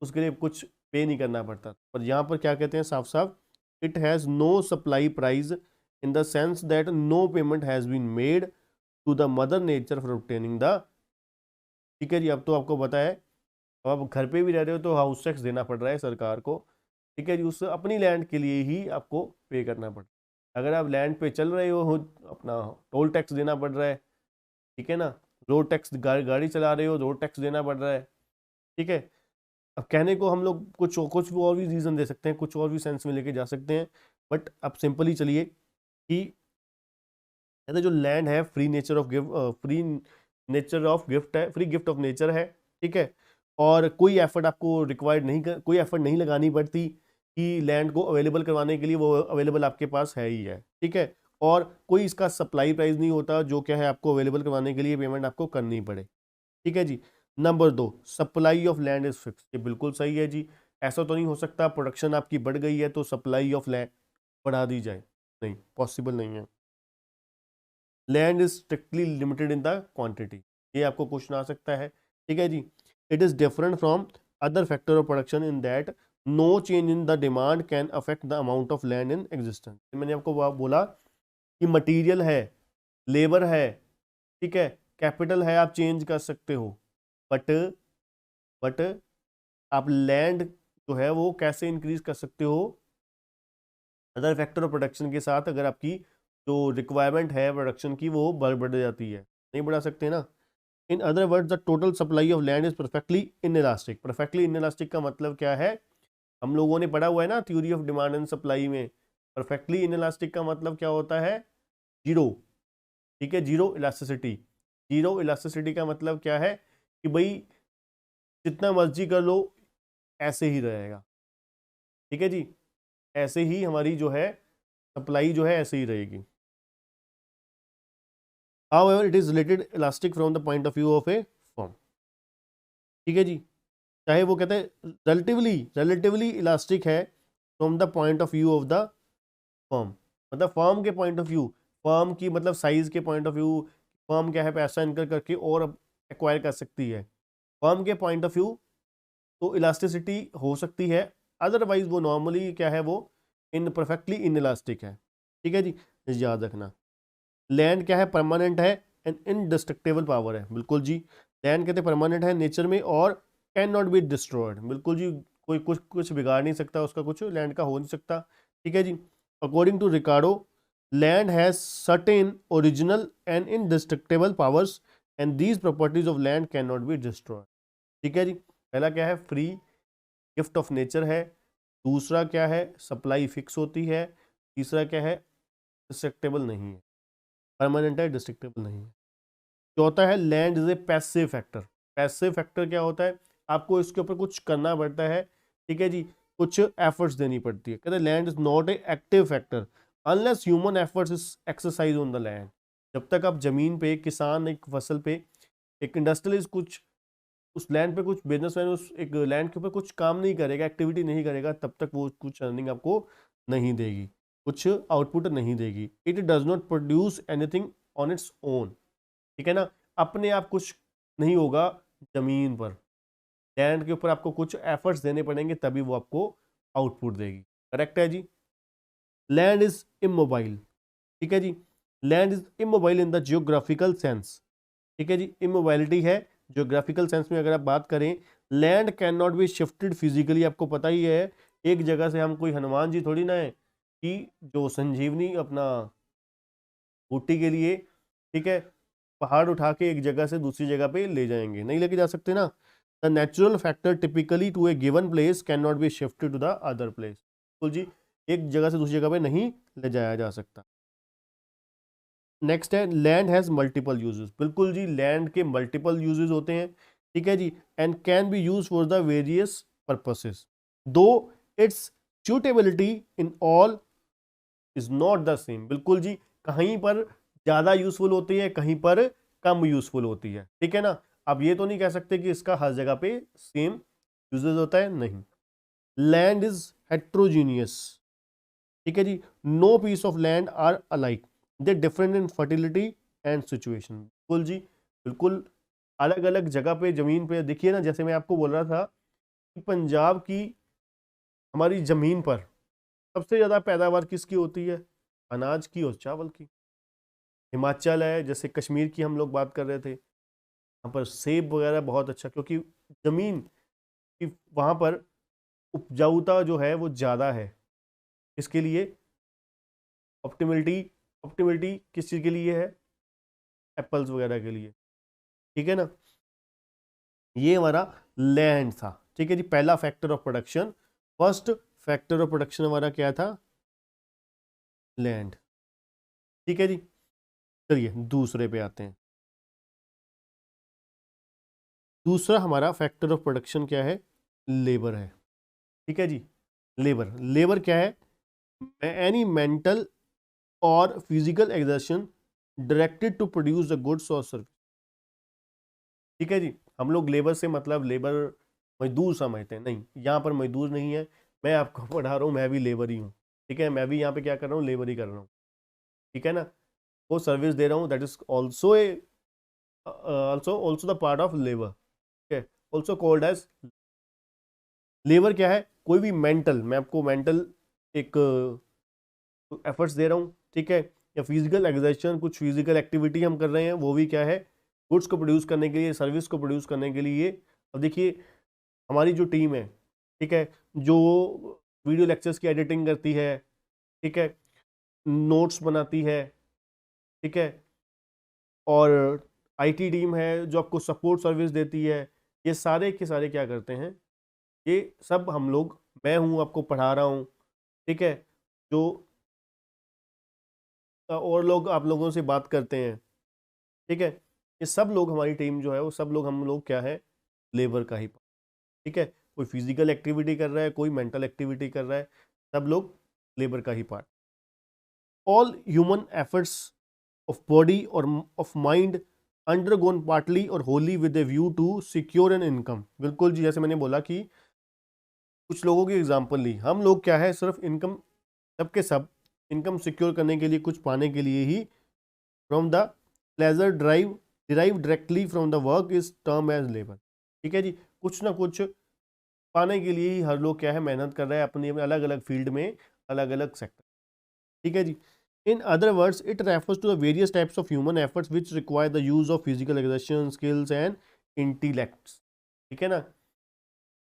उसके लिए कुछ पे नहीं करना पड़ता। पर यहाँ पर क्या कहते हैं साफ साफ, it has no supply price in the sense that no payment has been made to the mother nature for obtaining the. ठीक है जी, अब तो आपको पता है, अब आप घर पे भी रह रहे हो तो हाउस टैक्स देना पड़ रहा है सरकार को। ठीक है जी, उस अपनी लैंड के लिए ही आपको पे करना पड़ रहा है। अगर आप लैंड पे चल रहे हो अपना टोल टैक्स देना पड़ रहा है, ठीक है ना, रोड टैक्स, गाड़ी चला रहे हो रोड टैक्स देना पड़ रहा है। ठीक है, अब कहने को हम लोग कुछ और भी रीज़न दे सकते हैं, कुछ और भी सेंस में लेके जा सकते हैं, बट अब सिंपली चलिए कि कहते जो लैंड है free nature of gift, free nature of gift है, फ्री गिफ्ट ऑफ नेचर है। ठीक है, और कोई एफर्ट आपको रिक्वायर्ड नहीं कर, कोई एफर्ट नहीं लगानी पड़ती कि लैंड को अवेलेबल करवाने के लिए, वो अवेलेबल आपके पास है ही है। ठीक है, और कोई इसका सप्लाई प्राइस नहीं होता जो क्या है आपको अवेलेबल करवाने के लिए पेमेंट आपको करनी पड़े। ठीक है जी। Number 2, supply of land is fix. ये बिल्कुल सही है जी, ऐसा तो नहीं हो सकता प्रोडक्शन आपकी बढ़ गई है तो सप्लाई ऑफ लैंड बढ़ा दी जाए, नहीं, पॉसिबल नहीं है। Land is strictly limited in the quantity, ये आपको क्वेश्चन आ सकता है। ठीक है जी, it is different from other factor of production in that no change in the demand can affect the amount of land in existence. मैंने आपको बोला कि मटेरियल है, लेबर है, ठीक है, कैपिटल है, आप चेंज कर सकते हो, बट बट आप लैंड जो है वो कैसे इंक्रीज कर सकते हो, अदर फैक्टर ऑफ प्रोडक्शन के साथ, अगर आपकी जो रिक्वायरमेंट है प्रोडक्शन की वो बढ़ जाती है, नहीं बढ़ा सकते ना। इन other words the total supply of land is perfectly inelastic. Perfectly inelastic का मतलब क्या है, हम लोगों ने पढ़ा हुआ है ना theory of demand and supply में। परफेक्टली इनइलास्टिक का मतलब क्या होता है, जीरो। ठीक है, जीरो इलास्टिसिटी। जीरो इलास्टिसिटी का मतलब क्या है कि भाई जितना मर्जी कर लो ऐसे ही रहेगा। ठीक है जी, ऐसे ही हमारी जो है सप्लाई जो है ऐसे ही रहेगी। However, it is related elastic from the point of view of a firm। ठीक है जी, चाहे वो कहते हैं रिलेटिवली इलास्टिक है from the point of view of the firm, मतलब फर्म के पॉइंट ऑफ व्यू, फर्म की मतलब साइज के पॉइंट ऑफ व्यू, फर्म क्या है पैसा इनकर करके और एक्वायर कर सकती है, फर्म के पॉइंट ऑफ व्यू तो इलास्टिसिटी हो सकती है। अदरवाइज वो नॉर्मली क्या है, वो इन परफेक्टली इन इलास्टिक है। ठीक है जी, याद रखना। लैंड क्या है, परमानेंट है एंड इनडिस्ट्रक्टेबल पावर है, बिल्कुल जी। लैंड कहते हैं परमानेंट है नेचर में और कैन नॉट बी डिस्ट्रॉयड, बिल्कुल जी, कोई कुछ बिगाड़ नहीं सकता उसका, कुछ लैंड का हो नहीं सकता। ठीक है जी, according to Ricardo land has certain original and indestructible powers and these properties of land can not be destroyed. ठीक है जी, पहला क्या है, फ्री गिफ्ट ऑफ नेचर है, दूसरा क्या है, सप्लाई फिक्स होती है, तीसरा क्या है, डिस्ट्रक्टेबल नहीं है, परमानेंट है, डिस्ट्रक्टेबल नहीं है। चौथा है land is A passive factor. Passive factor क्या होता है, आपको इसके ऊपर कुछ करना पड़ता है, ठीक है जी, कुछ एफर्ट्स देनी पड़ती है। कहते हैं land is not a active factor unless human efforts is exercise on the land. जब तक आप जमीन पे, किसान एक फसल पे, एक इंडस्ट्रियलिस्ट कुछ उस लैंड पे, कुछ बिजनेसमैन उस एक लैंड के ऊपर कुछ काम नहीं करेगा, एक्टिविटी नहीं करेगा, तब तक वो कुछ अर्निंग आपको नहीं देगी, कुछ आउटपुट नहीं देगी। It does not produce anything on its own. ठीक है ना, अपने आप कुछ नहीं होगा जमीन पर, लैंड के ऊपर आपको कुछ एफर्ट्स देने पड़ेंगे तभी वो आपको आउटपुट देगी। करेक्ट है जी। Land is immobile. ठीक है जी, land is immobile in the geographical sense. ठीक है जी, इमोबाइलिटी है जियोग्राफिकल सेंस में। अगर आप बात करें, land can not be shifted physically. आपको पता ही है, एक जगह से हम कोई हनुमान जी थोड़ी ना है कि जो संजीवनी अपना बूटी के लिए, ठीक है, पहाड़ उठा के एक जगह से दूसरी जगह पे ले जाएंगे, नहीं लेके जा सकते ना। The natural factor typically to a given place can not be shifted to the other place. बिल्कुल जी, एक जगह से दूसरी जगह पे नहीं ले जाया जा सकता। नेक्स्ट है लैंड हैज मल्टीपल यूजेस। बिल्कुल जी, लैंड के मल्टीपल यूजेस होते हैं, ठीक है जी, and can be use for the various purposes, though its suitability in all is not the same. बिल्कुल जी, कहीं पर ज्यादा यूजफुल होती है, कहीं पर कम यूजफुल होती है, ठीक है ना। आप ये तो नहीं कह सकते कि इसका हर जगह पे सेम यूजेस होता है, नहीं। लैंड इज हेट्रोजीनियस, ठीक है जी, no piece of land are alike, they different in fertility and situation. बिल्कुल जी, बिल्कुल अलग अलग जगह पे जमीन पे देखिए ना, जैसे मैं आपको बोल रहा था कि पंजाब की हमारी जमीन पर सबसे ज्यादा पैदावार किसकी होती है, अनाज की और चावल की। हिमाचल है, जैसे कश्मीर की हम लोग बात कर रहे थे, वहाँ पर सेब वगैरह बहुत अच्छा, क्योंकि जमीन की वहाँ पर उपजाऊता जो है वो ज़्यादा है। इसके लिए ऑप्टिमिलिटी, ऑप्टिमिलिटी किस चीज़ के लिए है, एप्पल्स वगैरह के लिए, ठीक है ना। ये हमारा लैंड था, ठीक है जी, पहला factor of production. First factor of production हमारा क्या था, लैंड, ठीक है जी। चलिए दूसरे पे आते हैं। दूसरा हमारा फैक्टर ऑफ प्रोडक्शन क्या है, लेबर है, ठीक है जी। लेबर, लेबर क्या है, एनी मेंटल और physical exertion directed to produce the goods और सर्विस, ठीक है जी। हम लोग लेबर से मतलब लेबर मजदूर समझते हैं, नहीं, यहाँ पर मजदूर नहीं है, मैं आपको पढ़ा रहा हूँ, मैं भी लेबर ही हूँ, ठीक है, मैं भी यहाँ पे क्या कर रहा हूँ, लेबर ही कर रहा हूँ, ठीक है ना। वो सर्विस दे रहा हूँ, that is also a also the part of labour, ठीक है, ऑल्सो कॉल्ड एज लेबर। क्या है, कोई भी मेंटल, मैं आपको मेंटल एक एफर्ट्स दे रहा हूँ, ठीक है, या फिजिकल एक्सर्शन, कुछ फिजिकल एक्टिविटी हम कर रहे हैं, वो भी क्या है, गुड्स को प्रोड्यूस करने के लिए, सर्विस को प्रोड्यूस करने के लिए। अब देखिए हमारी जो टीम है, ठीक है, जो वीडियो लेक्चर्स की एडिटिंग करती है, ठीक है, नोट्स बनाती है, ठीक है, और आईटी टीम है जो आपको सपोर्ट सर्विस देती है, ये सारे के सारे क्या करते हैं, ये सब हम लोग, मैं हूँ आपको पढ़ा रहा हूँ, ठीक है, जो और लोग आप लोगों से बात करते हैं, ठीक है, ये सब लोग हमारी टीम जो है वो सब लोग हम लोग क्या है, लेबर का ही, ठीक है। कोई फिजिकल एक्टिविटी कर रहा है, कोई मेंटल एक्टिविटी कर रहा है, सब लोग लेबर का ही part. All human efforts of body और ऑफ माइंड अंडरगोन पार्टली और wholly with a view to secure an income. बिल्कुल जी, जैसे मैंने बोला कि कुछ लोगों की एग्जांपल ली, हम लोग क्या है, सिर्फ इनकम, सबके सब इनकम सिक्योर करने के लिए, कुछ पाने के लिए ही, from the pleasure drive derive directly from the work is term as labour, ठीक है जी। कुछ ना कुछ पाने के लिए ही हर लोग क्या है, मेहनत कर रहे हैं अपनी अलग अलग फील्ड में, अलग अलग सेक्टर, ठीक है जी। In other words it refers to the various types of human efforts which require the use of physical exertion, skills and intellects, ठीक है ना।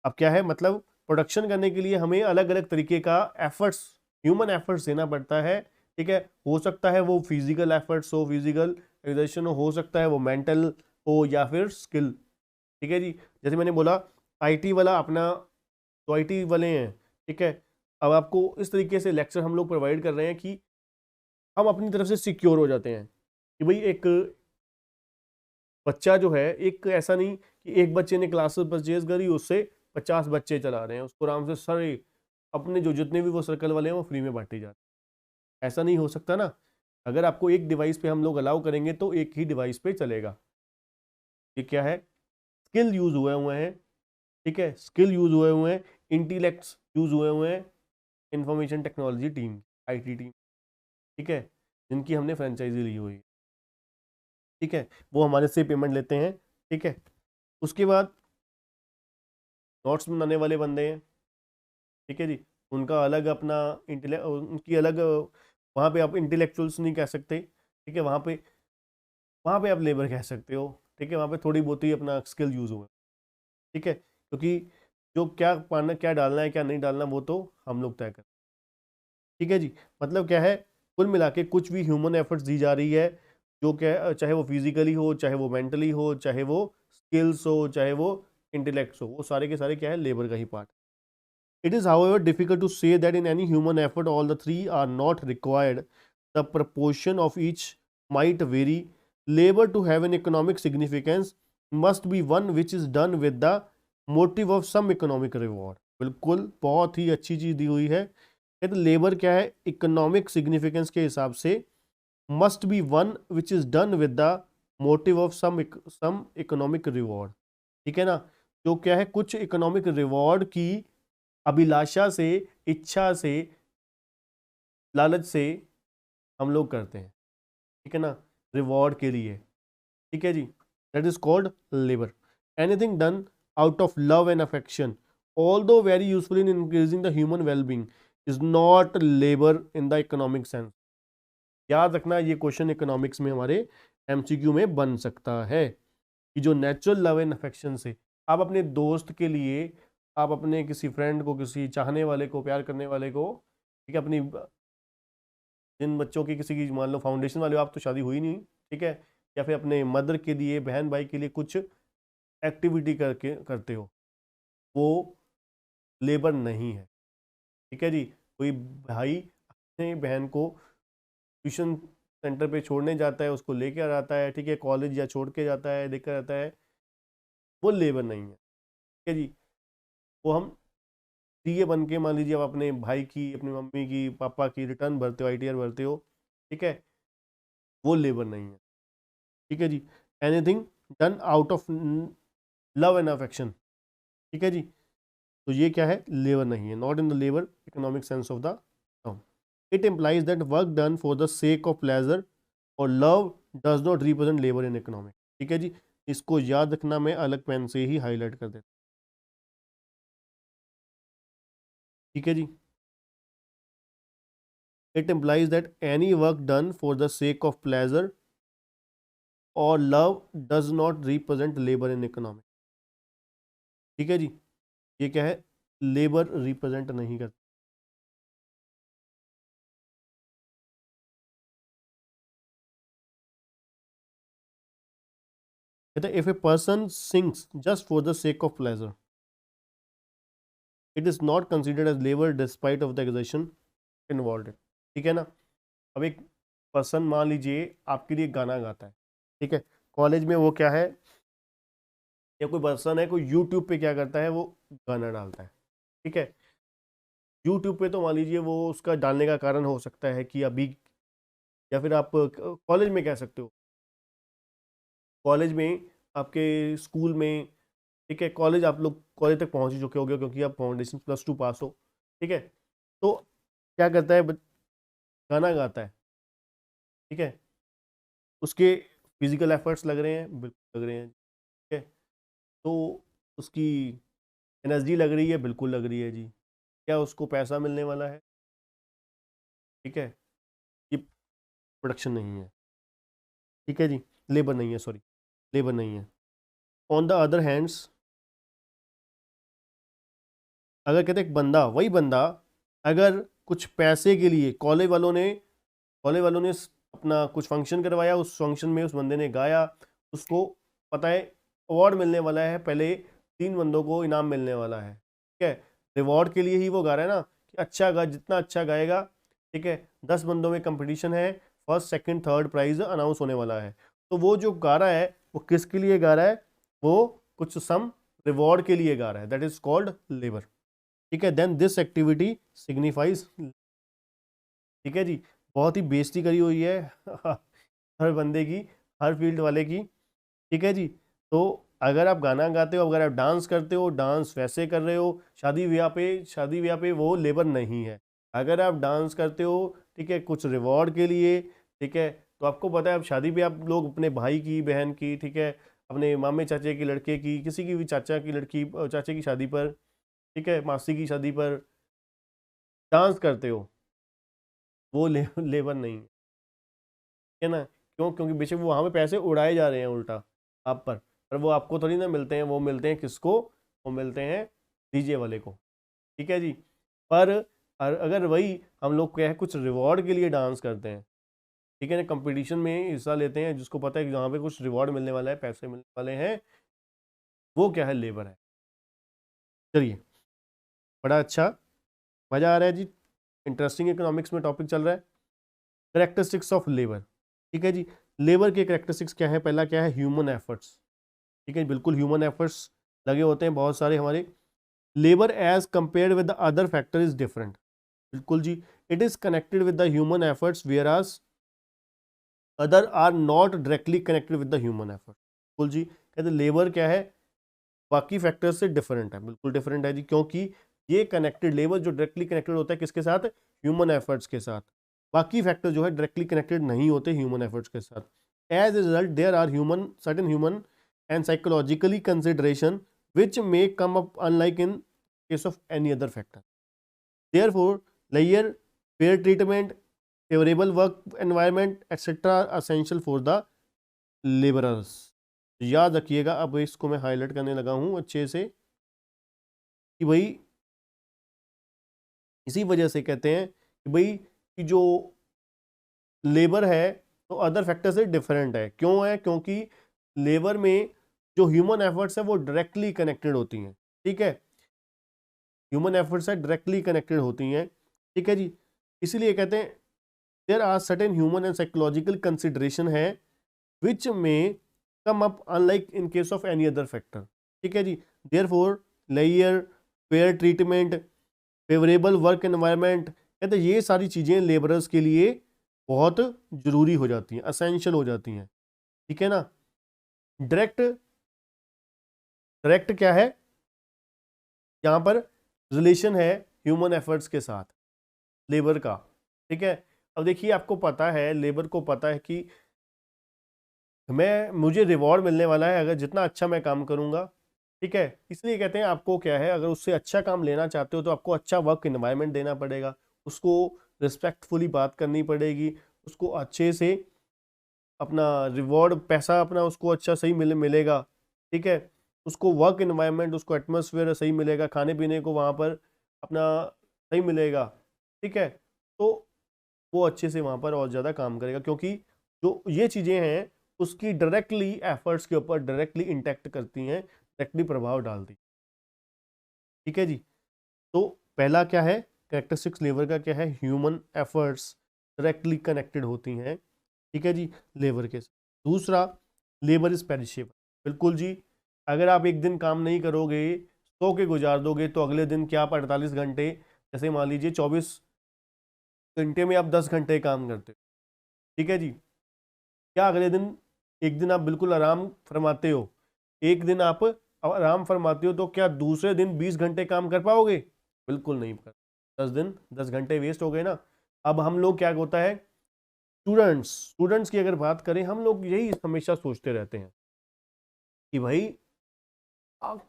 अब क्या है, मतलब प्रोडक्शन करने के लिए हमें अलग अलग तरीके का एफर्ट्स, ह्यूमन एफर्ट्स देना पड़ता है, ठीक है। हो सकता है वो फिजिकल एफर्ट्स हो, फिजिकल एक्सर्शन हो सकता है वो मेंटल हो, या फिर स्किल, ठीक है जी। जैसे मैंने बोला आईटी वाला अपना, तो आईटी वाले हैं, ठीक है, अब आपको इस तरीके से लेक्चर हम लोग प्रोवाइड कर रहे हैं कि हम अपनी तरफ से सिक्योर हो जाते हैं कि भाई एक बच्चा जो है, एक ऐसा नहीं कि एक बच्चे ने क्लासेस परचेज करी, उससे 50 बच्चे चला रहे हैं उसको आराम से, सारे अपने जो जितने भी वो सर्कल वाले हैं वो फ्री में बांटे जाते हैं, ऐसा नहीं हो सकता ना। अगर आपको एक डिवाइस पे हम लोग अलाउ करेंगे तो एक ही डिवाइस पे चलेगा। ये क्या है, स्किल यूज हुए हुए हैं, ठीक है, स्किल यूज हुए हुए हैं, इंटेलेक्ट्स यूज हुए हुए हैं, information technology team, IT team, ठीक है, जिनकी हमने फ्रेंचाइजी ली हुई है, ठीक है, वो हमारे से पेमेंट लेते हैं, ठीक है। उसके बाद नोट्स बनाने वाले बंदे हैं, ठीक है जी, उनका अलग अपना उनकी अलग, वहाँ पे आप इंटेलेक्चुअल्स नहीं कह सकते, ठीक है, वहाँ पे आप लेबर कह सकते हो, ठीक है, वहाँ पे थोड़ी बहुत ही अपना स्किल यूज हुआ, ठीक है, क्योंकि जो क्या पाना, क्या डालना है क्या नहीं डालना, वो तो हम लोग तय कर, ठीक है जी। मतलब क्या है, कुल मिला के कुछ भी ह्यूमन एफर्ट्स दी जा रही है, जो क्या, चाहे वो फिजिकली हो, चाहे वो मेंटली हो, चाहे वो स्किल्स हो, चाहे वो इंटेलेक्ट्स हो, वो सारे के सारे क्या है, लेबर का ही part. It is however difficult to say that in any human effort all the three are not required, the proportion of each might vary, labour to have an economic significance must be one which is done with the motive of some economic reward. बिल्कुल बहुत ही अच्छी चीज दी हुई है। तो labour क्या है, economic significance के हिसाब से must be one which is done with the motive of some economic reward. ठीक है ना, जो क्या है, कुछ इकोनॉमिक रिवॉर्ड की अभिलाषा से, इच्छा से, लालच से हम लोग करते हैं। ठीक है ना, रिवॉर्ड के लिए। ठीक है जी, that is called labour. Anything done out of love and affection although very useful in increasing the human wellbeing is not labour in the economic sense. याद रखना, ये क्वेश्चन इकोनॉमिक्स में हमारे एमसीक्यू में बन सकता है कि जो नेचुरल लव एंड अफेक्शन से आप अपने दोस्त के लिए, आप अपने किसी फ्रेंड को, किसी चाहने वाले को, प्यार करने वाले को, ठीक है, अपनी जिन बच्चों की, किसी की मान लो फाउंडेशन वाले हो आप, तो शादी हुई नहीं, ठीक है, या फिर अपने मदर के लिए, बहन भाई के लिए कुछ एक्टिविटी करके करते हो, वो लेबर नहीं है। ठीक है जी, कोई भाई अपने बहन को ट्यूशन सेंटर पे छोड़ने जाता है, उसको लेकर आता है, ठीक है, कॉलेज या छोड़ के जाता है, लेकर आता है, वो लेबर नहीं है। ठीक है जी, वो हम सीए बन के, मान लीजिए आप अपने भाई की, अपनी मम्मी की, पापा की रिटर्न भरते हो, आईटीआर भरते हो, ठीक है, वो लेबर नहीं है। ठीक है जी, anything done out of love and affection, ठीक है जी, तो ये क्या है, लेबर नहीं है, not in the labour economic sense of the term. It implies that work done for the sake of pleasure और love does not represent labour in economic. ठीक है जी, इसको याद रखना, मैं अलग पेन से ही हाईलाइट कर देता। ठीक है जी, it implies that any work done for the sake of pleasure और love does not represent labour in economic. ठीक है जी, ये क्या है, लेबर रिप्रेजेंट नहीं करता। कहते हैं if a person sings just for the sake of pleasure it is not considered as labour despite of the exertion involve. ठीक है ना, अब एक पर्सन मान लीजिए आपके लिए गाना गाता है, ठीक है, कॉलेज में वो क्या है, या कोई पर्सन है, कोई यूट्यूब पे क्या करता है, वो गाना डालता है। ठीक है, यूट्यूब पे तो मान लीजिए वो उसका डालने का कारण हो सकता है कि अभी, या फिर आप कॉलेज में कह सकते हो, कॉलेज में, आपके स्कूल में, ठीक है, कॉलेज, आप लोग कॉलेज तक पहुंच ही चुके होगे क्योंकि आप फाउंडेशन +2 पास हो। ठीक है, तो क्या करता है, गाना गाता है, ठीक है, उसके फिजिकल एफर्ट्स लग रहे हैं, बिल्कुल लग रहे हैं। ठीक है, तो उसकी एनर्जी लग रही है, बिल्कुल लग रही है जी। क्या उसको पैसा मिलने वाला है? ठीक है, ये प्रोडक्शन नहीं है। ठीक है जी, लेबर नहीं है, सॉरी, लेबर नहीं है। ऑन द अदर हैंड्स, अगर कहते एक बंदा, वही बंदा अगर कुछ पैसे के लिए, कॉलेज वालों ने अपना कुछ फंक्शन करवाया, उस फंक्शन में उस बंदे ने गाया, उसको पता है अवार्ड मिलने वाला है, पहले 3 बंदों को इनाम मिलने वाला है। ठीक है, रिवॉर्ड के लिए ही वो गा रहा है ना, कि अच्छा गा, जितना अच्छा गाएगा, ठीक है, 10 बंदों में कंपटीशन है, first second third prize announce होने वाला है, तो वो जो गा रहा है वो किसके लिए गा रहा है, वो कुछ सम रिवॉर्ड के लिए गा रहा है, दैट इज कॉल्ड लेबर। ठीक है, देन दिस एक्टिविटी सिग्निफाइज। ठीक है जी, बहुत ही बेइज्जती करी हुई है हर बंदे की, हर फील्ड वाले की। ठीक है जी, तो अगर आप गाना गाते हो, अगर आप डांस करते हो, डांस वैसे कर रहे हो, शादी ब्याह पे वो लेबर नहीं है। अगर आप डांस करते हो, ठीक है, कुछ रिवॉर्ड के लिए, ठीक है, तो आपको पता है, अब शादी पे आप लोग अपने भाई की, बहन की, ठीक है, अपने मामे चाचे के लड़के की, किसी की भी चाचा की लड़की, चाचे की शादी पर, ठीक है, मासी की शादी पर डांस करते हो, वो लेबर नहीं है। है ना, क्यों? क्योंकि बेशक वो वहाँ पे पैसे उड़ाए जा रहे हैं उल्टा आप पर वो आपको थोड़ी ना मिलते हैं, वो मिलते हैं किसको, वो मिलते हैं डीजे वाले को। ठीक है जी, पर और अगर वही हम लोग क्या है कुछ रिवॉर्ड के लिए डांस करते हैं, ठीक है ना, कंपटीशन में हिस्सा लेते हैं जिसको पता है कि जहाँ पे कुछ रिवॉर्ड मिलने वाला है, पैसे मिलने वाले हैं, वो क्या है, लेबर है। चलिए, बड़ा अच्छा, मजा आ रहा है जी, इंटरेस्टिंग इकोनॉमिक्स में टॉपिक चल रहा है। करेक्टरिस्टिक्स ऑफ लेबर, ठीक है जी। लेबर के करेक्टरिस्टिक्स क्या है, पहला क्या है, ह्यूमन एफर्ट्स, ठीक है, बिल्कुल ह्यूमन एफर्ट्स लगे होते हैं बहुत सारे हमारे। Labour as compared with the other factor is different, बिल्कुल जी, it is connected with the human efforts whereas other are not directly connected with the human effort. बिल्कुल जी, कहते लेबर क्या है बाकी फैक्टर से डिफरेंट है, बिल्कुल डिफरेंट है जी, क्योंकि ये कनेक्टेड, लेबर जो डायरेक्टली कनेक्टेड होता है किसके साथ, ह्यूमन एफर्ट्स के साथ, बाकी फैक्टर जो है डायरेक्टली कनेक्टेड नहीं होते ह्यूमन एफर्ट्स के साथ। As a result there are human certain human and psychologically consideration which may come up unlike in case of any other factor. Therefore, layer, fair treatment, favorable work environment, etc. are essential for the laborers. याद रखिएगा, अब इसको मैं highlight करने लगा हूं अच्छे से कि भाई इसी वजह से कहते हैं कि भाई कि जो लेबर है तो अदर फैक्टर से डिफरेंट है। क्यों है, क्योंकि लेबर में जो ह्यूमन एफर्ट्स है वो डायरेक्टली कनेक्टेड होती हैं, ठीक है, ह्यूमन एफर्ट्स से डायरेक्टली कनेक्टेड होती हैं, ठीक है जी। इसीलिए कहते हैं there are certain human and psychological consideration है विच में come up unlike in case of any other factor, ठीक है जी। Therefore layer, fair treatment, favourable work environment, कहते हैं ये सारी चीज़ें लेबरर्स के लिए बहुत जरूरी हो जाती हैं, असेंशियल हो जाती हैं, ठीक है ना। डायरेक्ट, डायरेक्ट क्या है, यहाँ पर रिलेशन है ह्यूमन एफर्ट्स के साथ लेबर का, ठीक है। अब देखिए आपको पता है, लेबर को पता है कि मुझे रिवॉर्ड मिलने वाला है अगर जितना अच्छा मैं काम करूंगा, ठीक है। इसलिए कहते हैं आपको क्या है, अगर उससे अच्छा काम लेना चाहते हो तो आपको अच्छा वर्क एनवायरनमेंट देना पड़ेगा, उसको रिस्पेक्टफुली बात करनी पड़ेगी, उसको अच्छे से अपना रिवॉर्ड पैसा अपना उसको अच्छा सही मिलेगा, ठीक है। उसको वर्क एनवायरनमेंट, उसको एटमोसफेयर सही मिलेगा, खाने पीने को वहाँ पर अपना सही मिलेगा, ठीक है। तो वो अच्छे से वहाँ पर और ज़्यादा काम करेगा, क्योंकि जो ये चीज़ें हैं उसकी डायरेक्टली एफर्ट्स के ऊपर डायरेक्टली इंटैक्ट करती हैं, डायरेक्टली प्रभाव डालती, ठीक है जी। तो पहला क्या है, कैरेक्टरिस्टिक्स लेबर का क्या है, ह्यूमन एफर्ट्स डायरेक्टली कनेक्टेड होती हैं, ठीक है जी, लेबर के साथ। दूसरा, लेबर इज पेरिशेबल, बिल्कुल जी, अगर आप एक दिन काम नहीं करोगे, सो के गुजार दोगे, तो अगले दिन क्या आप 48 घंटे, जैसे मान लीजिए 24 घंटे में आप 10 घंटे काम करते हो, ठीक है जी, क्या अगले दिन, एक दिन आप बिल्कुल आराम फरमाते हो, एक दिन आप आराम फरमाते हो, तो क्या दूसरे दिन 20 घंटे काम कर पाओगे, बिल्कुल नहीं कर, 10 दिन 10 घंटे वेस्ट हो गए ना। अब हम लोग क्या होता है, स्टूडेंट्स की अगर बात करें, हम लोग यही हमेशा सोचते रहते हैं कि भाई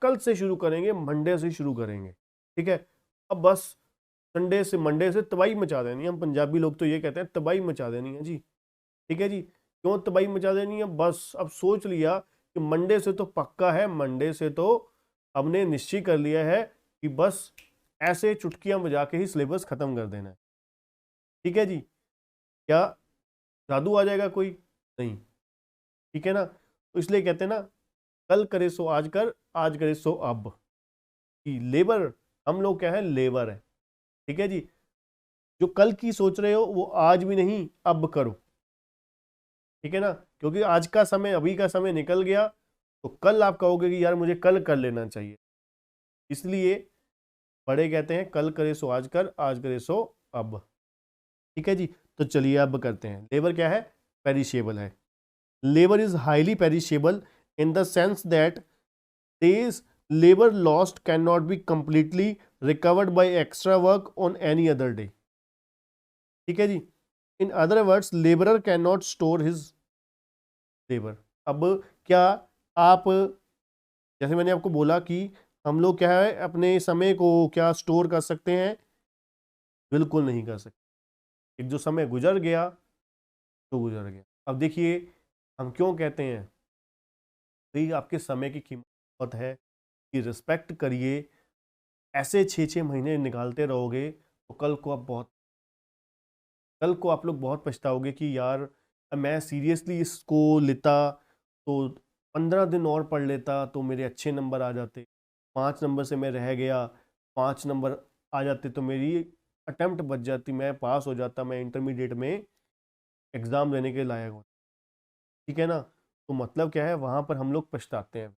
कल से शुरू करेंगे, मंडे से शुरू करेंगे, ठीक है। अब बस संडे से मंडे से तबाही मचा देनी है, हम पंजाबी लोग तो ये कहते हैं तबाही मचा देनी है जी, ठीक है जी। क्यों तबाही मचा देनी है, बस अब सोच लिया कि मंडे से तो पक्का है, मंडे से तो हमने निश्चय कर लिया है कि बस ऐसे चुटकियां बजा के ही सिलेबस खत्म कर देना है, ठीक है जी। क्या जादू आ जाएगा कोई, नहीं, ठीक है ना। तो इसलिए कहते हैं ना, कल करे सो आज कर, आज करे सो अब, कि लेबर, हम लोग क्या है, लेबर है, ठीक है जी। जो कल की सोच रहे हो वो आज भी नहीं, अब करो, ठीक है ना, क्योंकि आज का समय, अभी का समय निकल गया, तो कल आप कहोगे कि यार मुझे कल कर लेना चाहिए। इसलिए बड़े कहते हैं कल करे सो आज कर, आज करे सो अब, ठीक है जी। तो चलिए अब करते हैं, लेबर क्या है, पेरिशेबल है। Labour is highly perishable in the sense that days labor lost cannot be completely recovered by extra work on any other day, ठीक है जी। In other words, labourer can not store his labour. अब क्या आप, जैसे मैंने आपको बोला कि हम लोग क्या है अपने समय को क्या स्टोर कर सकते हैं, बिल्कुल नहीं कर सकते। एक जो समय गुजर गया तो गुजर गया। अब देखिए हम क्यों कहते हैं भाई आपके समय की कीमत बहुत है, कि रिस्पेक्ट करिए, ऐसे 6-6 महीने निकालते रहोगे तो कल को आप लोग बहुत पछताओगे कि यार मैं सीरियसली इसको लेता तो 15 दिन और पढ़ लेता तो मेरे अच्छे नंबर आ जाते, 5 नंबर से मैं रह गया, 5 नंबर आ जाते तो मेरी अटेम्प्ट बच जाती, मैं पास हो जाता, मैं इंटरमीडिएट में एग्ज़ाम देने के लायक होता। ठीक है ना। तो मतलब क्या है, वहाँ पर हम लोग पछताते हैं।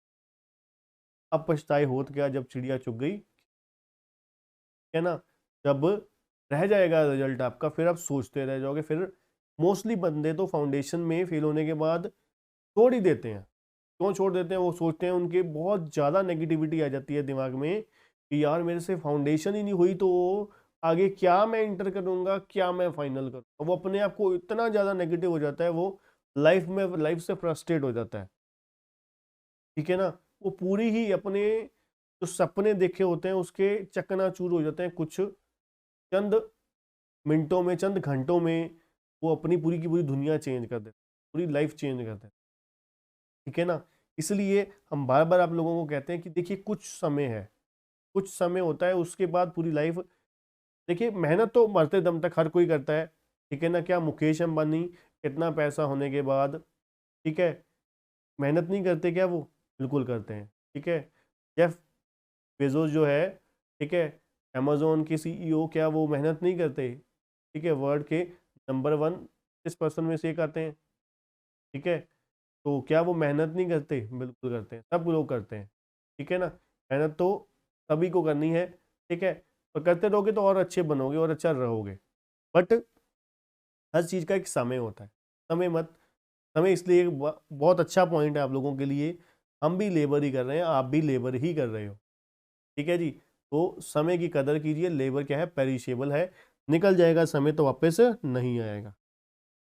अब पछताए होत क्या जब चिड़िया चुग गई, है ना। जब रह जाएगा रिजल्ट आपका, फिर आप सोचते रह जाओगे। फिर मोस्टली बंदे तो फाउंडेशन में फेल होने के बाद छोड़ ही देते हैं। क्यों छोड़ देते हैं? वो सोचते हैं, उनके बहुत ज़्यादा नेगेटिविटी आ जाती है दिमाग में कि यार मेरे से फाउंडेशन ही नहीं हुई तो आगे क्या मैं इंटर करूंगा, क्या मैं फाइनल करूंगा। वो अपने आप को इतना ज़्यादा नेगेटिव हो जाता है, वो लाइफ से फ्रस्ट्रेट हो जाता है। ठीक है ना। वो पूरी ही अपने जो सपने देखे होते हैं उसके चकनाचूर हो जाते हैं। कुछ चंद मिनटों में, चंद घंटों में वो अपनी पूरी की पूरी दुनिया चेंज कर देते हैं, पूरी लाइफ चेंज कर देते हैं। ठीक है ना। इसलिए हम बार बार आप लोगों को कहते हैं कि देखिए कुछ समय है, कुछ समय होता है, उसके बाद पूरी लाइफ। देखिए मेहनत तो मरते दम तक हर कोई करता है। ठीक है ना। क्या मुकेश अंबानी इतना पैसा होने के बाद, ठीक है, मेहनत नहीं करते क्या? वो बिल्कुल करते हैं। ठीक है। जेफ बेजोस जो है, ठीक है, अमेजोन के सीईओ, क्या वो मेहनत नहीं करते? ठीक है। वर्ल्ड के नंबर 1 इस पर्सन में से एक आते हैं। ठीक है। तो क्या वो मेहनत नहीं करते? बिल्कुल करते हैं, सब लोग करते हैं। ठीक है ना। मेहनत तो सभी को करनी है। ठीक है। और करते रहोगे तो और अच्छे बनोगे और अच्छा रहोगे। बट हर चीज़ का एक समय होता है। समय इसलिए एक बहुत अच्छा पॉइंट है आप लोगों के लिए। हम भी लेबर ही कर रहे हैं, आप भी लेबर ही कर रहे हो। ठीक है जी। तो समय की कदर कीजिए। लेबर क्या है? पेरिशेबल है, निकल जाएगा समय तो वापस नहीं आएगा।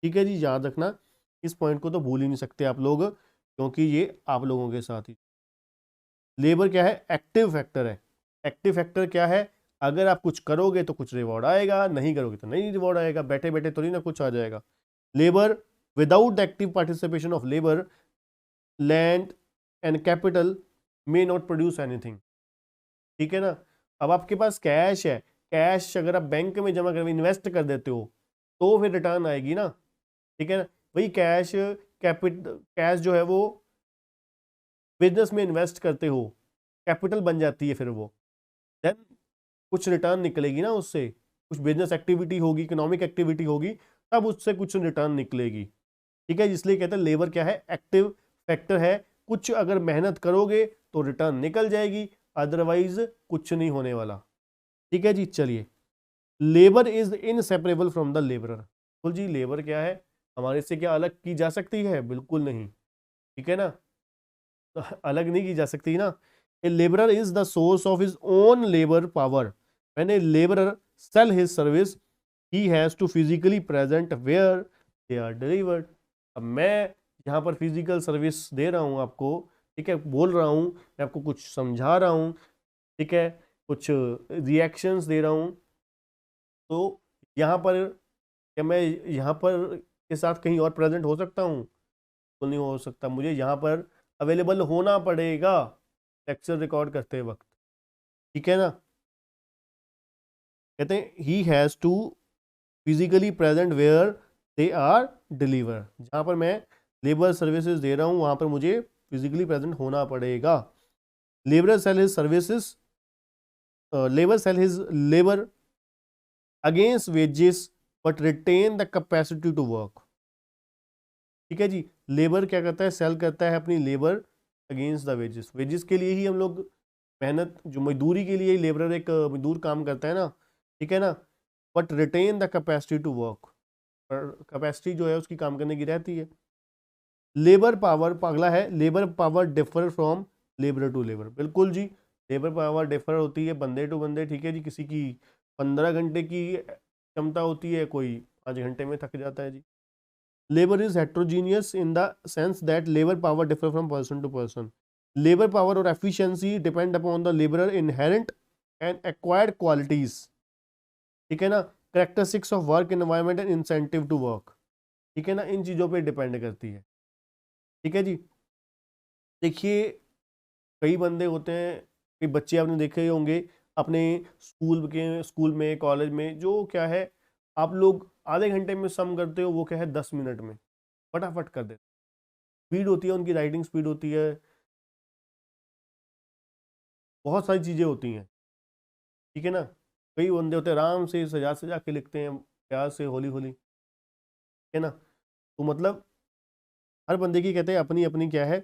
ठीक है जी। याद रखना, इस पॉइंट को तो भूल ही नहीं सकते आप लोग, क्योंकि ये आप लोगों के साथ ही। लेबर क्या है? एक्टिव फैक्टर है। एक्टिव फैक्टर क्या है? अगर आप कुछ करोगे तो कुछ रिवॉर्ड आएगा, नहीं करोगे तो नहीं रिवॉर्ड आएगा। बैठे बैठे थोड़ी ना कुछ आ जाएगा। Labour, without active participation of labour, land and capital may not produce anything. ठीक है ना। अब आपके पास कैश है, कैश अगर आप बैंक में जमा कर इन्वेस्ट कर देते हो तो फिर रिटर्न आएगी ना। ठीक है ना। वही कैश जो है वो बिजनेस में इन्वेस्ट करते हो, कैपिटल बन जाती है, फिर वो देन कुछ रिटर्न निकलेगी ना उससे। कुछ बिजनेस एक्टिविटी होगी, इकोनॉमिक एक्टिविटी होगी, तब उससे कुछ रिटर्न निकलेगी। ठीक है। इसलिए कहते हैं लेबर क्या है? एक्टिव फैक्टर है। कुछ अगर मेहनत करोगे तो रिटर्न निकल जाएगी, अदरवाइज कुछ नहीं होने वाला। ठीक है जी। चलिए, labour is inseparable from the labourer. बिल्कुल जी। लेबर क्या है? हमारे से क्या अलग की जा सकती है? बिल्कुल नहीं। ठीक है ना। तो अलग नहीं की जा सकती ना। A labourer is the source of his own labour power. When a labourer sell his service he has to physically present where they are delivered. अब मैं यहाँ पर फिजिकल सर्विस दे रहा हूँ आपको, ठीक है, बोल रहा हूँ, मैं आपको कुछ समझा रहा हूँ, ठीक है, कुछ रिएक्शंस दे रहा हूँ, तो यहाँ पर क्या मैं यहाँ पर के साथ कहीं और प्रेजेंट हो सकता हूँ? तो नहीं हो सकता। मुझे यहाँ पर अवेलेबल होना पड़ेगा लेक्चर रिकॉर्ड करते वक्त। ठीक है ना। कहते हैं he has to physically present where they are deliver. जहाँ पर मैं लेबर सर्विसेज दे रहा हूँ वहाँ पर मुझे फिजिकली प्रेजेंट होना पड़ेगा। Labour sell his services, labour sell his labour against wages but retain the capacity to work. ठीक है जी। लेबर क्या करता है? सेल करता है अपनी labour against the wages. Wages के लिए ही हम लोग मेहनत, जो मजदूरी के लिए ही लेबरर एक मजदूर काम करता है ना। ठीक है ना। But retain the capacity to work, पर कैपेसिटी जो है उसकी काम करने की रहती है। लेबर पावर, अगला है labour power differ from labour to labour. बिल्कुल जी। लेबर पावर डिफर होती है बंदे टू बंदे। ठीक है जी। किसी की 15 घंटे की क्षमता होती है, कोई 5 घंटे में थक जाता है जी। Labour is heterogeneous in the sense that labour power differ from person to person. Labour power और efficiency depend upon the labourer inherent and acquired qualities. ठीक है ना। Characteristics of work environment and incentive to work. ठीक है ना। इन चीज़ों पे depend करती है। ठीक है जी। देखिए, कई बंदे होते हैं, कई बच्चे आपने देखे ही होंगे, अपने स्कूल में कॉलेज में जो क्या है, आप लोग आधे घंटे में सम करते हो, वो क्या है 10 मिनट में फटाफट कर देते। स्पीड होती है उनकी, राइटिंग स्पीड होती है, बहुत सारी चीज़ें होती हैं, ठीक है ना। कई बंदे होते हैं आराम से सजा सजा के लिखते हैं, प्यार से, होली होली, है ना। तो मतलब हर बंदे की कहते हैं अपनी अपनी क्या है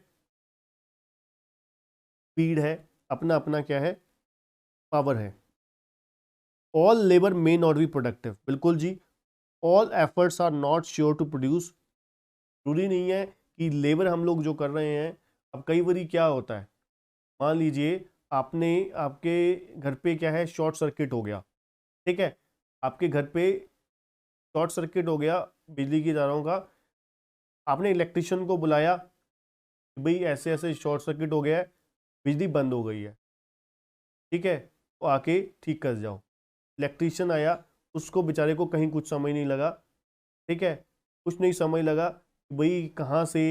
स्पीड है, अपना अपना क्या है पावर है। All labour may not be productive, बिल्कुल जी। All efforts are not sure to produce, जरूरी नहीं है कि लेबर हम लोग जो कर रहे हैं। अब कई बारी क्या होता है, मान लीजिए आपने, आपके घर पे क्या है शॉर्ट सर्किट हो गया, ठीक है, आपके घर पे शॉर्ट सर्किट हो गया बिजली की तारों का, आपने इलेक्ट्रिशियन को बुलाया कि भाई ऐसे ऐसे शॉर्ट सर्किट हो गया है, बिजली बंद हो गई है, ठीक है, तो आके ठीक कर जाओ। इलेक्ट्रिशियन आया, उसको बेचारे को कहीं कुछ समझ नहीं लगा, ठीक है, कुछ नहीं समझ लगा कि भाई कहाँ से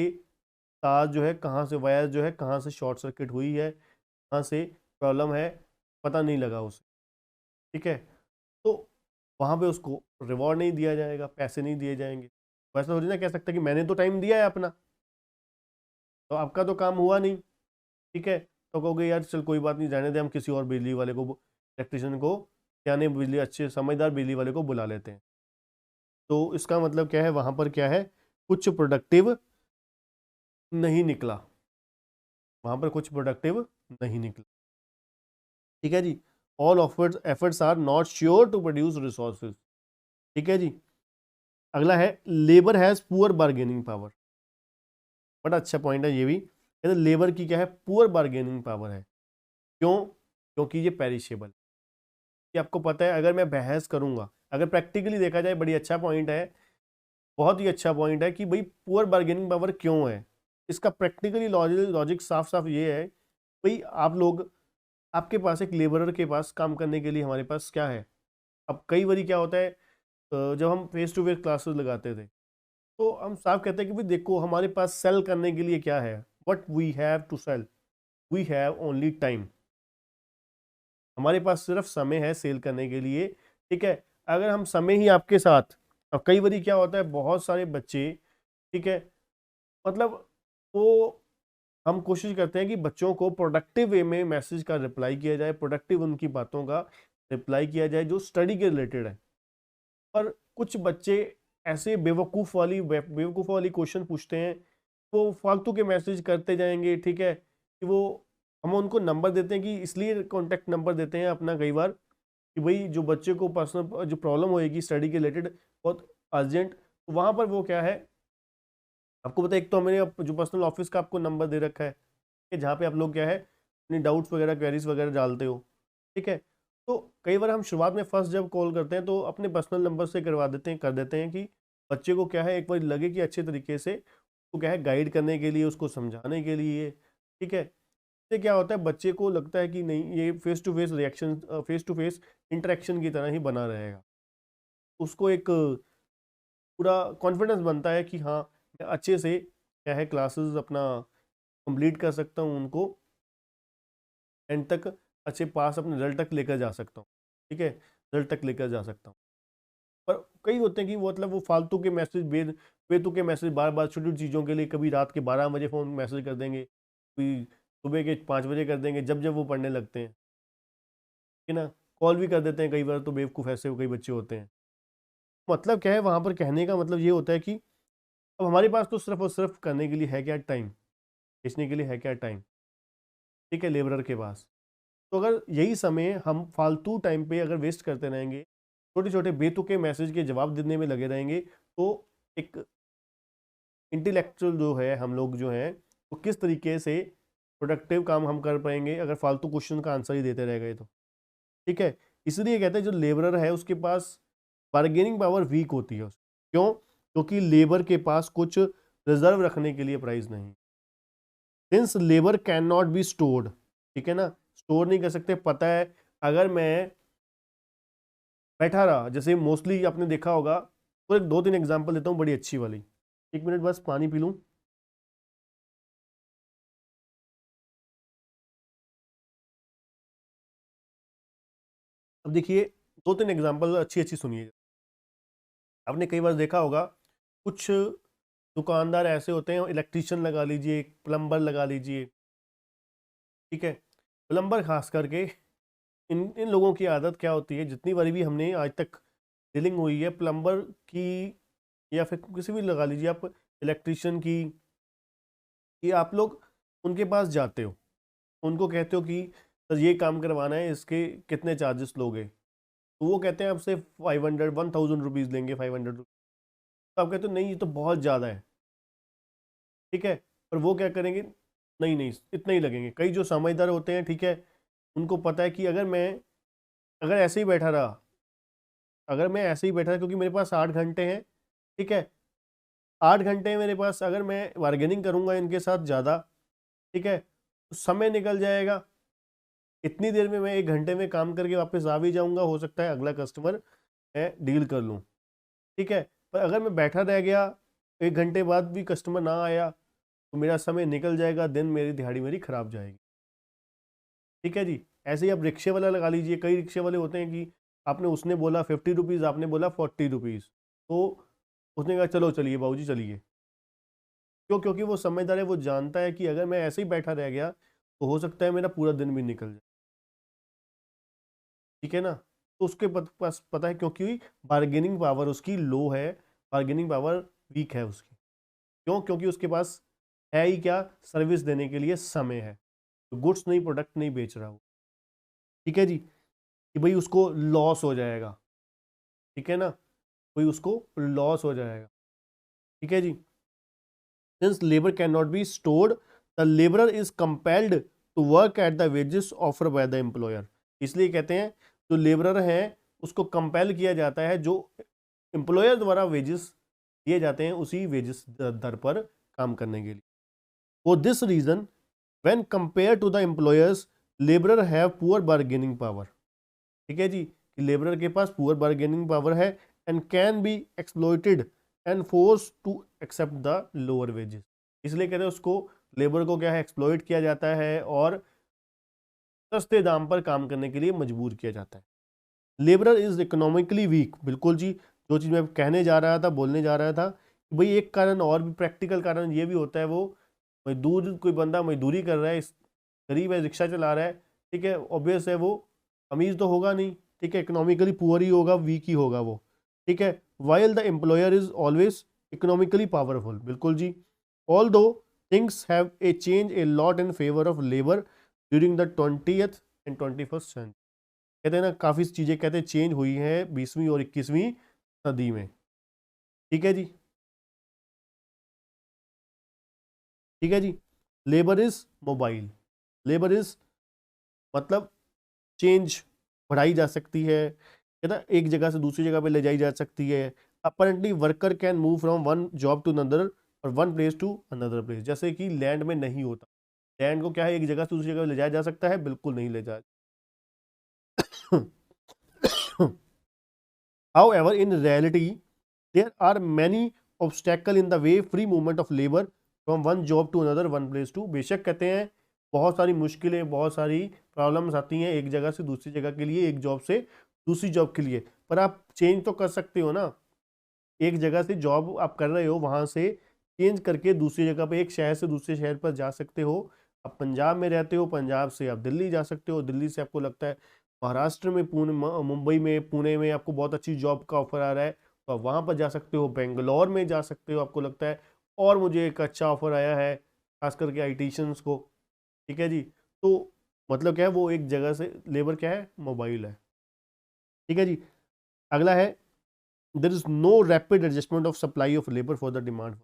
तार जो है, कहाँ से वायर जो है, कहाँ से शॉर्ट सर्किट हुई है, कहाँ से प्रॉब्लम है, पता नहीं लगा उसे, ठीक है। तो वहाँ पे उसको रिवॉर्ड नहीं दिया जाएगा, पैसे नहीं दिए जाएंगे। वैसा थोड़ी ना कह सकता कि मैंने तो टाइम दिया है अपना, तो आपका तो काम हुआ नहीं, ठीक है। तो कहोगे यार चल कोई बात नहीं, जाने दे, हम किसी और बिजली वाले को, इलेक्ट्रिशियन को, क्या नहीं, बिजली अच्छे समझदार बिजली वाले को बुला लेते हैं। तो इसका मतलब क्या है, वहाँ पर क्या है, कुछ प्रोडक्टिव नहीं निकला, वहाँ पर कुछ प्रोडक्टिव नहीं निकला, ठीक है जी। All efforts efforts are not sure to produce resources, ठीक है जी। अगला है labour has poor bargaining power, बड़ा अच्छा पॉइंट है ये भी, लेबर की क्या है पुअर बार्गेनिंग पावर है। क्यों? क्योंकि ये पेरिशेबल, ये आपको पता है। अगर मैं बहस करूंगा, अगर प्रैक्टिकली देखा जाए, बड़ी अच्छा पॉइंट है, बहुत ही अच्छा पॉइंट है कि भाई पुअर बार्गेनिंग पावर क्यों है। इसका प्रैक्टिकली लॉजिक साफ साफ ये है, भाई आप लोग, आपके पास एक लेबरर के पास काम करने के लिए हमारे पास क्या है। अब कई बारी क्या होता है, जब हम फेस टू फेस क्लासेस लगाते थे, तो हम साफ कहते हैं कि भाई देखो हमारे पास सेल करने के लिए क्या है, what we have to sell, we have only time, हमारे पास सिर्फ समय है सेल करने के लिए, ठीक है। अगर हम समय ही आपके साथ, अब कई बारी क्या होता है बहुत सारे बच्चे, ठीक है, मतलब वो, हम कोशिश करते हैं कि बच्चों को प्रोडक्टिव वे में मैसेज का रिप्लाई किया जाए, प्रोडक्टिव उनकी बातों का रिप्लाई किया जाए जो स्टडी के रिलेटेड है। पर कुछ बच्चे ऐसे बेवकूफ़ वाली क्वेश्चन पूछते हैं, वो फालतू के मैसेज करते जाएंगे, ठीक है, कि वो, हम उनको नंबर देते हैं, कि इसलिए कॉन्टैक्ट नंबर देते हैं अपना कई बार, कि भाई जो बच्चे को पर्सनल जो प्रॉब्लम होएगी स्टडी के रिलेटेड बहुत अर्जेंट, तो वहाँ पर वो क्या है, आपको पता है, एक तो मैंने जो पर्सनल ऑफिस का आपको नंबर दे रखा है कि जहाँ पे आप लोग क्या है अपनी डाउट्स वगैरह क्वेरीज वगैरह डालते हो, ठीक है। तो कई बार हम शुरुआत में फर्स्ट जब कॉल करते हैं तो अपने पर्सनल नंबर से करवा देते हैं, कर देते हैं, कि बच्चे को क्या है एक बार लगे कि अच्छे तरीके से उसको क्या है गाइड करने के लिए, उसको समझाने के लिए, ठीक है। इससे क्या होता है, बच्चे को लगता है कि नहीं, ये face to face reaction, face to face interaction की तरह ही बना रहेगा, उसको एक पूरा कॉन्फिडेंस बनता है कि हाँ मैं अच्छे से क्या है क्लासेस अपना कंप्लीट कर सकता हूँ, उनको एंड तक अच्छे पास अपने रिजल्ट तक लेकर जा सकता हूँ, ठीक है, रिजल्ट तक लेकर जा सकता हूँ। पर कई होते हैं कि वो मतलब वो फालतू के मैसेज, बेतुके मैसेज, बार बार छोटी छोटी चीज़ों के लिए, कभी रात के 12 बजे फ़ोन मैसेज कर देंगे, कभी सुबह के 5 बजे कर देंगे, जब जब वो पढ़ने लगते हैं, है ना। कॉल भी कर देते हैं कई बार, तो बेवकूफ़ ऐसे कई बच्चे होते हैं। मतलब क्या है वहाँ पर कहने का मतलब ये होता है कि अब हमारे पास तो सिर्फ और सिर्फ करने के लिए है क्या टाइम, बेचने के लिए है क्या टाइम, ठीक है, लेबरर के पास। तो अगर यही समय हम फालतू टाइम पे अगर वेस्ट करते रहेंगे, छोटे छोटे बेतुके मैसेज के जवाब देने में लगे रहेंगे, तो एक इंटेलेक्चुअल जो है हम लोग जो हैं, तो किस तरीके से प्रोडक्टिव काम हम कर पाएंगे अगर फालतू क्वेश्चन का आंसर ही देते रह गए तो, ठीक है। इसलिए कहते हैं जो लेबरर है उसके पास बार्गेनिंग पावर वीक होती है, क्यों? क्योंकि लेबर के पास कुछ रिजर्व रखने के लिए प्राइस नहीं, since labour can not be stored, ठीक है ना, स्टोर नहीं कर सकते। पता है अगर मैं बैठा रहा, जैसे मोस्टली आपने देखा होगा, तो एक दो तीन एग्जांपल देता हूँ बड़ी अच्छी वाली, 1 मिनट बस पानी पी लूँ। अब देखिए, दो तीन एग्जांपल अच्छी अच्छी सुनिए। आपने कई बार देखा होगा, कुछ दुकानदार ऐसे होते हैं, इलेक्ट्रिशियन लगा लीजिए, प्लम्बर लगा लीजिए, ठीक है। प्लम्बर खास करके, इन इन लोगों की आदत क्या होती है, जितनी बारी भी हमने आज तक डीलिंग हुई है प्लम्बर की, या फिर किसी भी लगा लीजिए आप, इलेक्ट्रिशियन की, कि आप लोग उनके पास जाते हो, उनको कहते हो कि सर ये काम करवाना है, इसके कितने चार्जेस लोगे। तो वो कहते हैं आपसे 500 1000 रुपीज़ लेंगे, 500 रुपीज़। तो आप कहते हो नहीं, ये तो बहुत ज़्यादा है, ठीक है। पर वो क्या करेंगे, नहीं नहीं इतना ही लगेंगे। कई जो समझदार होते हैं, ठीक है, उनको पता है कि अगर ऐसे ही बैठा रहा, अगर मैं ऐसे ही बैठा रहा, क्योंकि मेरे पास 8 घंटे हैं, ठीक है, 8 घंटे हैं मेरे पास, अगर मैं बार्गेनिंग करूंगा इनके साथ ज़्यादा, ठीक है, तो समय निकल जाएगा। इतनी देर में मैं 1 घंटे में काम करके वापस आ भी जाऊंगा, हो सकता है अगला कस्टमर मैं डील कर लूँ, ठीक है। पर अगर मैं बैठा रह गया, 1 घंटे बाद भी कस्टमर ना आया, तो मेरा समय निकल जाएगा, दिन मेरी दिहाड़ी मेरी खराब जाएगी, ठीक है जी। ऐसे ही आप रिक्शे वाला लगा लीजिए, कई रिक्शे वाले होते हैं कि उसने बोला 50 रुपीज़, आपने बोला 40 रुपीज़, तो उसने कहा चलो चलिए बाबूजी चलिए। क्यों? क्योंकि वो समझदार है, वो जानता है कि अगर मैं ऐसे ही बैठा रह गया, तो हो सकता है मेरा पूरा दिन भी निकल जाए, ठीक है ना। तो उसके पास पता है, क्योंकि बार्गेनिंग पावर उसकी लो है, बार्गेनिंग पावर वीक है उसकी। क्यों? क्योंकि उसके पास है ही क्या, सर्विस देने के लिए समय है, तो गुड्स नहीं, प्रोडक्ट नहीं बेच रहा वो, ठीक है जी। कि भाई उसको लॉस हो जाएगा, ठीक है ना, भाई उसको लॉस हो जाएगा, ठीक है जी। Since labour can not be stored, the labourer is compelled to work at the wages offer by the employer. इसलिए कहते हैं जो लेबरर है उसको कंपेल किया जाता है, जो एम्प्लॉयर द्वारा वेजेस दिए जाते हैं उसी वेजेस दर पर काम करने के लिए। For this reason when compare to the employers, labourer have poor bargaining power, ठीक है जी, कि लेबरर के पास पुअर बार्गेनिंग पावर है, and can be exploited and force to accept the lower wages. इसलिए कहते हैं उसको, लेबर को क्या है, एक्सप्लॉइट किया जाता है और सस्ते दाम पर काम करने के लिए मजबूर किया जाता है। लेबरर इज इकोनॉमिकली वीक, बिल्कुल जी, जो चीज़ मैं कहने जा रहा था, बोलने जा रहा था, कि भाई एक कारण और भी, प्रैक्टिकल कारण ये भी होता है, वो मजदूर, कोई बंदा मजदूरी कर रहा है, गरीब है, रिक्शा चला रहा है, ठीक है, ऑब्वियस है वो अमीर तो होगा नहीं, ठीक है, इकोनॉमिकली पुअर ही होगा, वीक ही होगा वो, ठीक है। While the employer is always economically powerful, बिल्कुल जी। Although things have a change a lot in favour of labour during the 20th and 21st century. कहते हैं ना, काफ़ी चीज़ें कहते हैं चेंज हुई हैं 20वीं और 21वीं सदी में, ठीक है जी, ठीक है जी। Labour is mobile, labour is मतलब चेंज बढ़ाई जा सकती है ना, एक जगह से दूसरी जगह पे ले जाई जा सकती है। Apparently worker can move from one job to another और one place to another place, जैसे कि लैंड में नहीं होता। लैंड को क्या है, एक जगह से दूसरी जगह ले जाया जा सकता है, बिल्कुल नहीं ले जाया। However, in reality, there are many obstacles in the way free movement of labor from one job to another, one place to। बेशक कहते हैं बहुत सारी मुश्किलें, बहुत सारी प्रॉब्लम्स आती हैं एक जगह से दूसरी जगह के लिए, एक जॉब से दूसरी जॉब के लिए, पर आप चेंज तो कर सकते हो ना। एक जगह से जॉब आप कर रहे हो, वहाँ से चेंज करके दूसरी जगह पे, एक शहर से दूसरे शहर पर जा सकते हो। आप पंजाब में रहते हो, पंजाब से आप दिल्ली जा सकते हो, दिल्ली से आपको लगता है महाराष्ट्र में, पुणे, मुंबई में, पुणे में आपको बहुत अच्छी जॉब का ऑफर आ रहा है, तो आप वहाँ पर जा सकते हो। बेंगलोर में जा सकते हो, आपको लगता है और मुझे एक अच्छा ऑफर आया है, खास करके आईटीशियंस को, ठीक है जी। तो मतलब क्या है, वो एक जगह से, लेबर क्या है, मोबाइल है, ठीक है जी। अगला है, there is no rapid adjustment of supply of labour for the demand,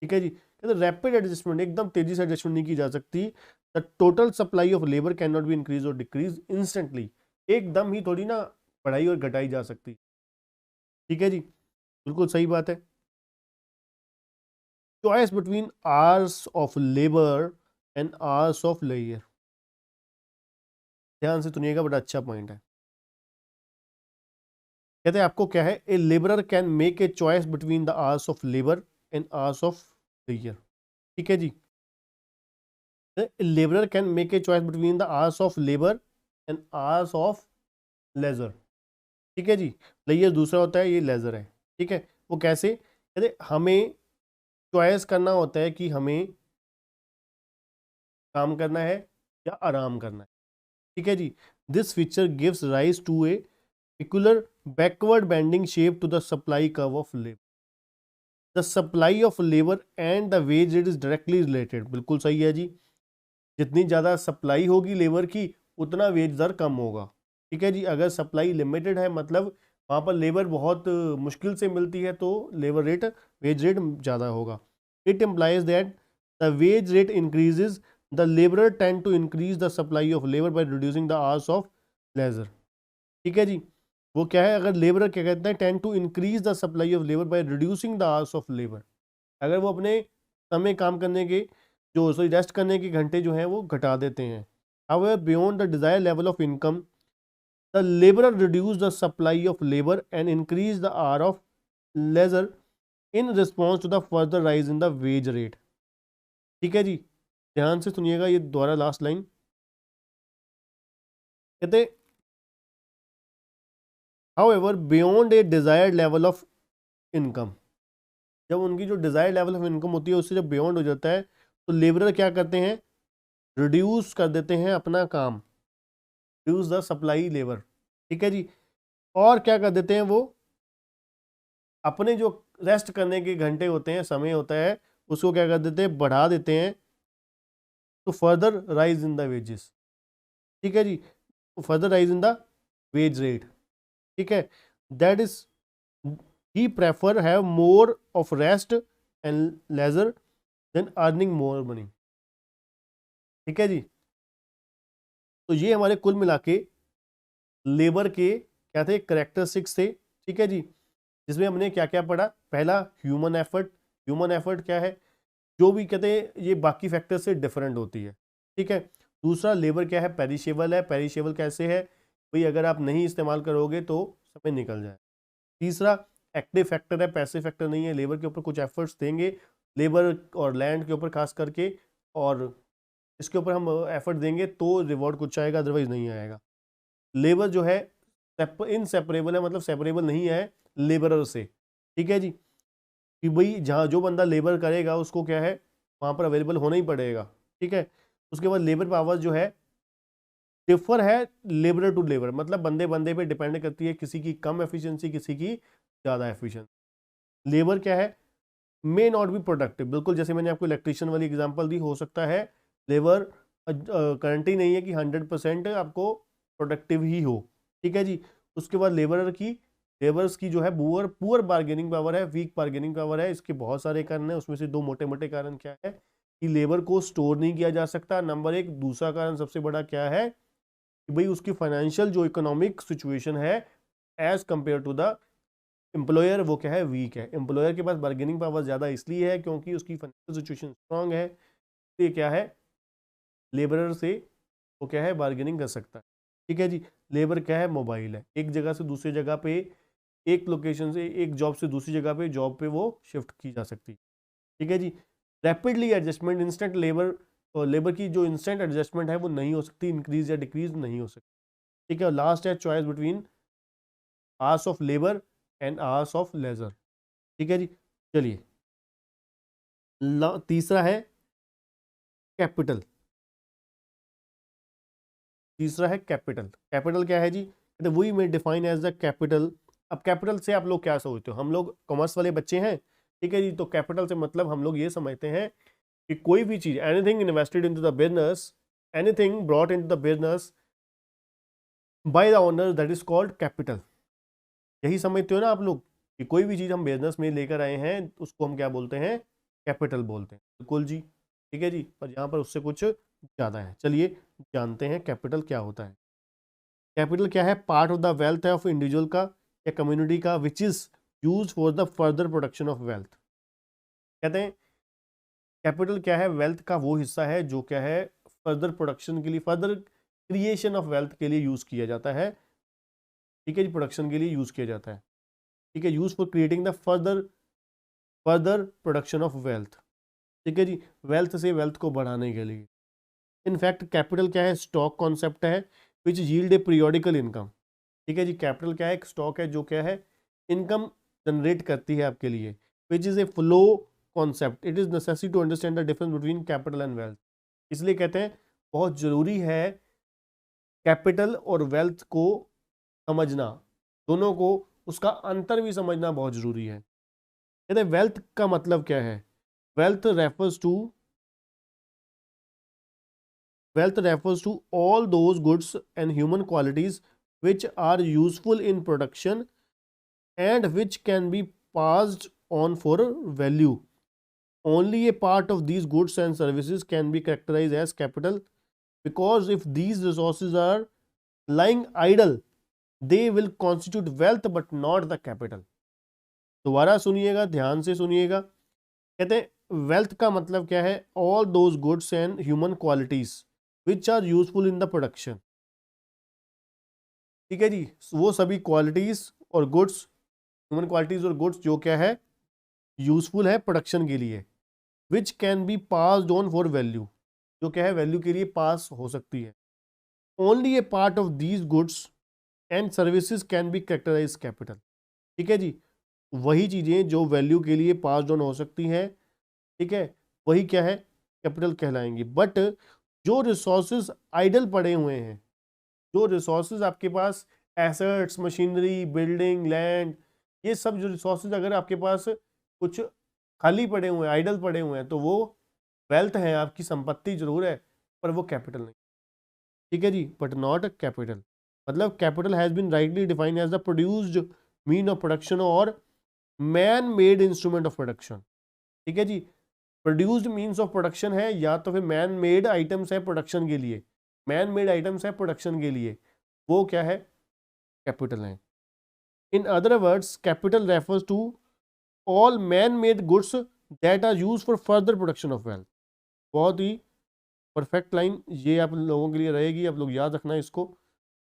ठीक है जी। कहते रैपिड एडजस्टमेंट, एकदम तेजी से एडजस्टमेंट नहीं की जा सकती। The total supply of labour can not be increase और डिक्रीज इंस्टेंटली, एकदम ही थोड़ी ना बढ़ाई और घटाई जा सकती, ठीक है जी, बिल्कुल सही बात है। Choice between hours of labour and hours of layer, ध्यान से सुनिएगा, बड़ा अच्छा पॉइंट है। कहते हैं आपको क्या है, a labourer can make a choice between the hours of labour and hours of लेयर, ठीक है जी। A laborer can make a choice between the hours of labor and hours of leisure, ठीक है जी। लेयर दूसरा होता है, ये लेजर है, ठीक है। वो कैसे, कहते हमें चॉइस करना होता है कि हमें काम करना है या आराम करना है, ठीक है जी। This feature gives rise to a peculiar backward bending shape to the supply curve of labor. The supply of labor and the wage rate is directly related. बिल्कुल सही है जी। जितनी ज़्यादा सप्लाई होगी लेबर की उतना वेज दर कम होगा, ठीक है जी। अगर सप्लाई लिमिटेड है मतलब वहाँ पर लेबर बहुत मुश्किल से मिलती है तो लेबर रेट वेज रेट ज़्यादा होगा। It implies that the wage rate increases the labourer tend to increase the supply of labour by reducing the hours of leisure, ठीक है जी। वो क्या है, अगर लेबर क्या कहते हैं, tend to increase the supply of labour by reducing the hours of labour, अगर वो अपने समय काम करने के जो सॉरी रेस्ट करने के घंटे जो हैं वो घटा देते हैं। However beyond the desire level of income the labourer reduce the supply of labour and increase the hour of leisure in response to the further rise in the wage rate, ठीक है जी। ध्यान से सुनिएगा ये दोबारा लास्ट लाइन, कहते however beyond a desired level of income, जब उनकी जो डिजायर्ड लेवल ऑफ इनकम होती है उससे जब बियॉन्ड हो जाता है तो लेबरर क्या करते हैं, रिड्यूस कर देते हैं अपना काम, रिड्यूस द सप्लाई लेबर, ठीक है जी। और क्या कर देते हैं, वो अपने जो रेस्ट करने के घंटे होते हैं, समय होता है, उसको क्या कर देते हैं, बढ़ा देते हैं to further rise in the wages, ठीक है जी, further rise in the wage rate, ठीक है। That is he prefer have more of rest and leisure than earning more money, ठीक है जी। तो ये हमारे कुल मिला के लेबर के क्या थे, करेक्टरिस्टिक्स थे, ठीक है जी। जिसमें हमने क्या क्या पढ़ा, पहला ह्यूमन एफर्ट, ह्यूमन एफर्ट क्या है, जो भी कहते हैं ये बाकी फैक्टर से डिफरेंट होती है, ठीक है। दूसरा लेबर क्या है, पेरिशेबल है, पेरिशेबल कैसे है भाई, अगर आप नहीं इस्तेमाल करोगे तो समय निकल जाए। तीसरा एक्टिव फैक्टर है, पैसिव फैक्टर नहीं है, लेबर के ऊपर कुछ एफर्ट्स देंगे, लेबर और लैंड के ऊपर खास करके, और इसके ऊपर हम एफर्ट देंगे तो रिवॉर्ड कुछ आएगा, अदरवाइज नहीं आएगा। लेबर जो है इनसेपरेबल है, मतलब सेपरेबल नहीं है लेबरर से, ठीक है जी, कि भाई जहाँ जो बंदा लेबर करेगा उसको क्या है वहाँ पर अवेलेबल होना ही पड़ेगा, ठीक है। उसके बाद लेबर पावर जो है डिफर है लेबर टू लेबर, मतलब बंदे बंदे पे डिपेंड करती है, किसी की कम एफिशिएंसी किसी की ज़्यादा एफिशिएंसी। लेबर क्या है, मे नॉट बी प्रोडक्टिव, बिल्कुल जैसे मैंने आपको इलेक्ट्रिशियन वाली एग्जांपल दी, हो सकता है लेबर गारंटी नहीं है कि 100% आपको प्रोडक्टिव ही हो, ठीक है जी। उसके बाद लेबर्स की जो है पुअर पुअर बार्गेनिंग पावर है, वीक बार्गेनिंग पावर है। इसके बहुत सारे कारण हैं, उसमें से दो मोटे मोटे कारण क्या है कि लेबर को स्टोर नहीं किया जा सकता, नंबर एक। दूसरा कारण सबसे बड़ा क्या है कि भाई उसकी फाइनेंशियल जो इकोनॉमिक सिचुएशन है as compare to the employer, वो क्या है, वीक है। एम्प्लॉयर के पास बार्गेनिंग पावर ज़्यादा इसलिए है क्योंकि उसकी फाइनेंशियल सिचुएशन स्ट्रांग है, ये क्या है लेबरर से वो क्या है बार्गेनिंग कर सकता है, ठीक है जी। लेबर क्या है, मोबाइल है, एक जगह से दूसरी जगह पे, एक लोकेशन से एक जॉब से दूसरी जगह पे जॉब पे वो शिफ्ट की जा सकती है, ठीक है जी। रैपिडली एडजस्टमेंट, इंस्टेंट लेबर, और लेबर की जो इंस्टेंट एडजस्टमेंट है वो नहीं हो सकती, इंक्रीज या डिक्रीज नहीं हो सकती, ठीक है। और लास्ट है choice between hours of labour and hours of leisure, ठीक है जी। चलिए तीसरा है कैपिटल, तीसरा है कैपिटल। कैपिटल क्या है जी, कहते वी में डिफाइन एज द कैपिटल। अब कैपिटल से आप लोग क्या सोचते हो, हम लोग कॉमर्स वाले बच्चे हैं, ठीक है जी। तो कैपिटल से मतलब हम लोग ये समझते हैं कि कोई भी चीज, anything invested into the business, anything brought into the business by the owner, that is called capital. यही समझते हो ना आप लोग कि कोई भी चीज हम बिजनेस में लेकर आए हैं उसको हम क्या बोलते हैं, कैपिटल बोलते हैं, बिल्कुल जी, ठीक है जी। पर यहाँ पर उससे कुछ ज्यादा है, चलिए जानते हैं कैपिटल क्या होता है। कैपिटल क्या है, पार्ट ऑफ द वेल्थ है ऑफ इंडिविजुअल का या कम्युनिटी का which is use for the further production of wealth. कहते हैं कैपिटल क्या है, वेल्थ का वो हिस्सा है जो क्या है फर्दर प्रोडक्शन के लिए, फर्दर क्रिएशन ऑफ वेल्थ के लिए यूज किया जाता है, ठीक है जी। प्रोडक्शन के लिए यूज किया जाता है, ठीक है, use for creating the further further production of wealth, ठीक है जी, वेल्थ से वेल्थ को बढ़ाने के लिए। इनफैक्ट कैपिटल क्या है, स्टॉक कॉन्सेप्ट है विच यील्ड ए पीरियोडिकल इनकम। ठीक है जी, कैपिटल क्या है, एक स्टॉक है जो क्या है इनकम जनरेट करती है आपके लिए, which is a flow concept, it is necessary to understand the difference between capital and wealth. इसलिए कहते हैं बहुत जरूरी है कैपिटल और वेल्थ को समझना, दोनों को, उसका अंतर भी समझना बहुत जरूरी है। कहते हैं वेल्थ का मतलब क्या है, wealth refers to all those goods and human qualities which are useful in production and which can be passed on for value. Only a part of these goods and services can be characterized as capital, because if these resources are lying idle, they will constitute wealth but not the capital. दोबारा सुनिएगा, ध्यान से सुनिएगा। कहते हैं wealth का मतलब क्या है, all those goods and human qualities which are useful in the production. ठीक है जी, वो सभी क्वालिटीज और गुड्स, ह्यूमन क्वालिटीज और गुड्स जो क्या है यूजफुल है प्रोडक्शन के लिए, which can be passed on for value, जो क्या है वैल्यू के लिए पास हो सकती है। Only a part of these goods and services can be characterise capital. ठीक है जी, वही चीजें जो वैल्यू के लिए पास ऑन हो सकती हैं, ठीक है, वही क्या है कैपिटल कहलाएंगी। बट जो रिसोर्सेज आइडल पड़े हुए हैं, जो रिसोर्सेज आपके पास एसेट्स, मशीनरी, बिल्डिंग, लैंड, ये सब जो रिसोर्सेज अगर आपके पास कुछ खाली पड़े हुए हैं, आइडल पड़े हुए हैं, तो वो वेल्थ है, आपकी संपत्ति जरूर है, पर वो कैपिटल नहीं। ठीक है जी, बट नॉट कैपिटल। मतलब capital has been rightly defined as the produced mean of production और man made instrument of production. ठीक है जी, प्रोड्यूस्ड मीन्स ऑफ प्रोडक्शन है या तो फिर मैन मेड आइटम्स है प्रोडक्शन के लिए, मैन मेड आइटम्स है प्रोडक्शन के लिए, वो क्या है कैपिटल है। In other words capital refers to all man made goods that are use for further production of wealth. बहुत ही परफेक्ट लाइन ये आप लोगों के लिए रहेगी, आप लोग याद रखना इसको।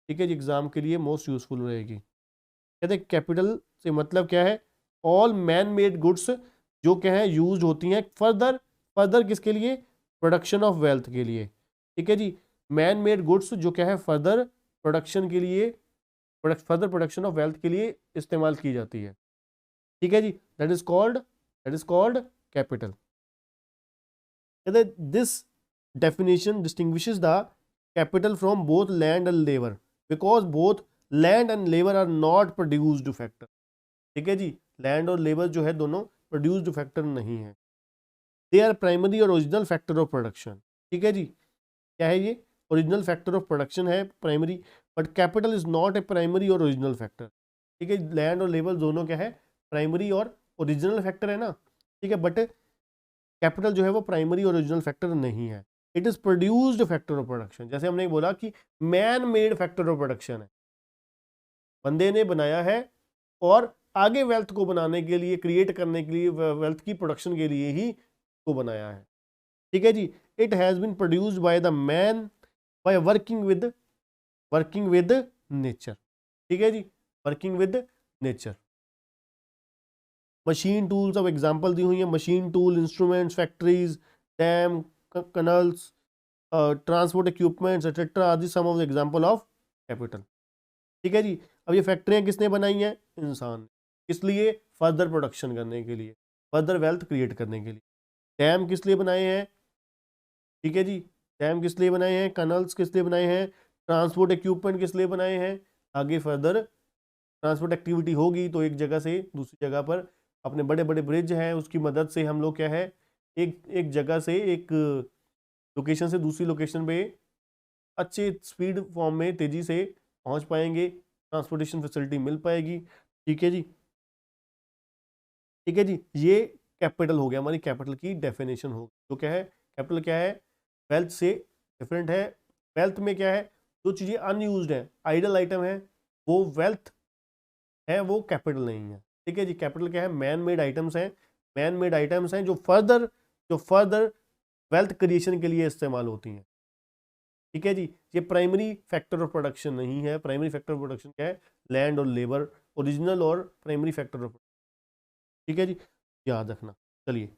ठीक है जी, एग्जाम के लिए मोस्ट यूजफुल रहेगी। कहते हैं कैपिटल से मतलब क्या है, ऑल मैन मेड गुड्स जो क्या है यूज होती हैं फर्दर किसके लिए, प्रोडक्शन ऑफ वेल्थ के लिए। ठीक है जी, मैन मेड गुड्स जो क्या है फर्दर प्रोडक्शन के लिए, फर्दर प्रोडक्शन ऑफ वेल्थ के लिए इस्तेमाल की जाती है। ठीक है जी, that is called capital. This definition distinguishes the capital from both land and labor because both land and labor are not produced factor। ठीक है जी, लैंड और लेबर जो है दोनों प्रोड्यूस्ड फैक्टर नहीं है, दे आर प्राइमरी और ओरिजिनल फैक्टर ऑफ प्रोडक्शन। ठीक है जी, क्या है ये ओरिजिनल फैक्टर ऑफ प्रोडक्शन है primary, but capital is not a primary और ओरिजिनल फैक्टर। ठीक है, लैंड और लेबर दोनों क्या है प्राइमरी और ओरिजिनल फैक्टर है ना। ठीक है, बट कैपिटल जो है वो प्राइमरी और ओरिजिनल फैक्टर नहीं है, it is produced factor of production. जैसे हमने बोला कि man made factor of production है, बंदे ने बनाया है और आगे वेल्थ को बनाने के लिए, क्रिएट करने के लिए, वेल्थ की प्रोडक्शन के लिए ही को बनाया है। ठीक है जी, it has been produced by the man by working with nature. ठीक है जी, working with nature. Machine tools, अब एग्जांपल दी हुई है, machine tool, instruments, factories, dam, canals, transport equipments etcetera आदि some of the example of capital. ठीक है जी, अब ये फैक्ट्रियां किसने बनाई हैं, इंसान। किस लिए, फर्दर प्रोडक्शन करने के लिए, फर्दर वेल्थ क्रिएट करने के लिए। डैम किस लिए बनाए हैं, ठीक है जी, डैम किस लिए बनाए हैं, कनल्स किस लिए बनाए हैं, ट्रांसपोर्ट इक्विपमेंट किस लिए बनाए हैं, आगे फर्दर ट्रांसपोर्ट एक्टिविटी होगी तो एक जगह से दूसरी जगह पर, अपने बड़े बड़े ब्रिज हैं उसकी मदद से हम लोग क्या है एक जगह से एक लोकेशन से दूसरी लोकेशन पे अच्छे स्पीड फॉर्म में तेजी से पहुंच पाएंगे, ट्रांसपोर्टेशन फैसिलिटी मिल पाएगी। ठीक है जी, ठीक है जी, ये कैपिटल हो गया, हमारी कैपिटल की डेफिनेशन हो गई। तो क्या है कैपिटल, क्या है वेल्थ से डिफरेंट है। वेल्थ में क्या है, जो चीज़ें अनयूज्ड है, आइडल आइटम है, वो वेल्थ है, वो कैपिटल नहीं है। ठीक है जी, कैपिटल क्या है, मैन मेड आइटम्स हैं, मैन मेड आइटम्स हैं जो फर्दर वेल्थ क्रिएशन के लिए इस्तेमाल होती हैं। ठीक है जी, ये प्राइमरी फैक्टर ऑफ प्रोडक्शन नहीं है। प्राइमरी फैक्टर ऑफ प्रोडक्शन क्या है, लैंड और लेबर, ओरिजिनल और प्राइमरी फैक्टर ऑफ। ठीक है जी, याद रखना। चलिए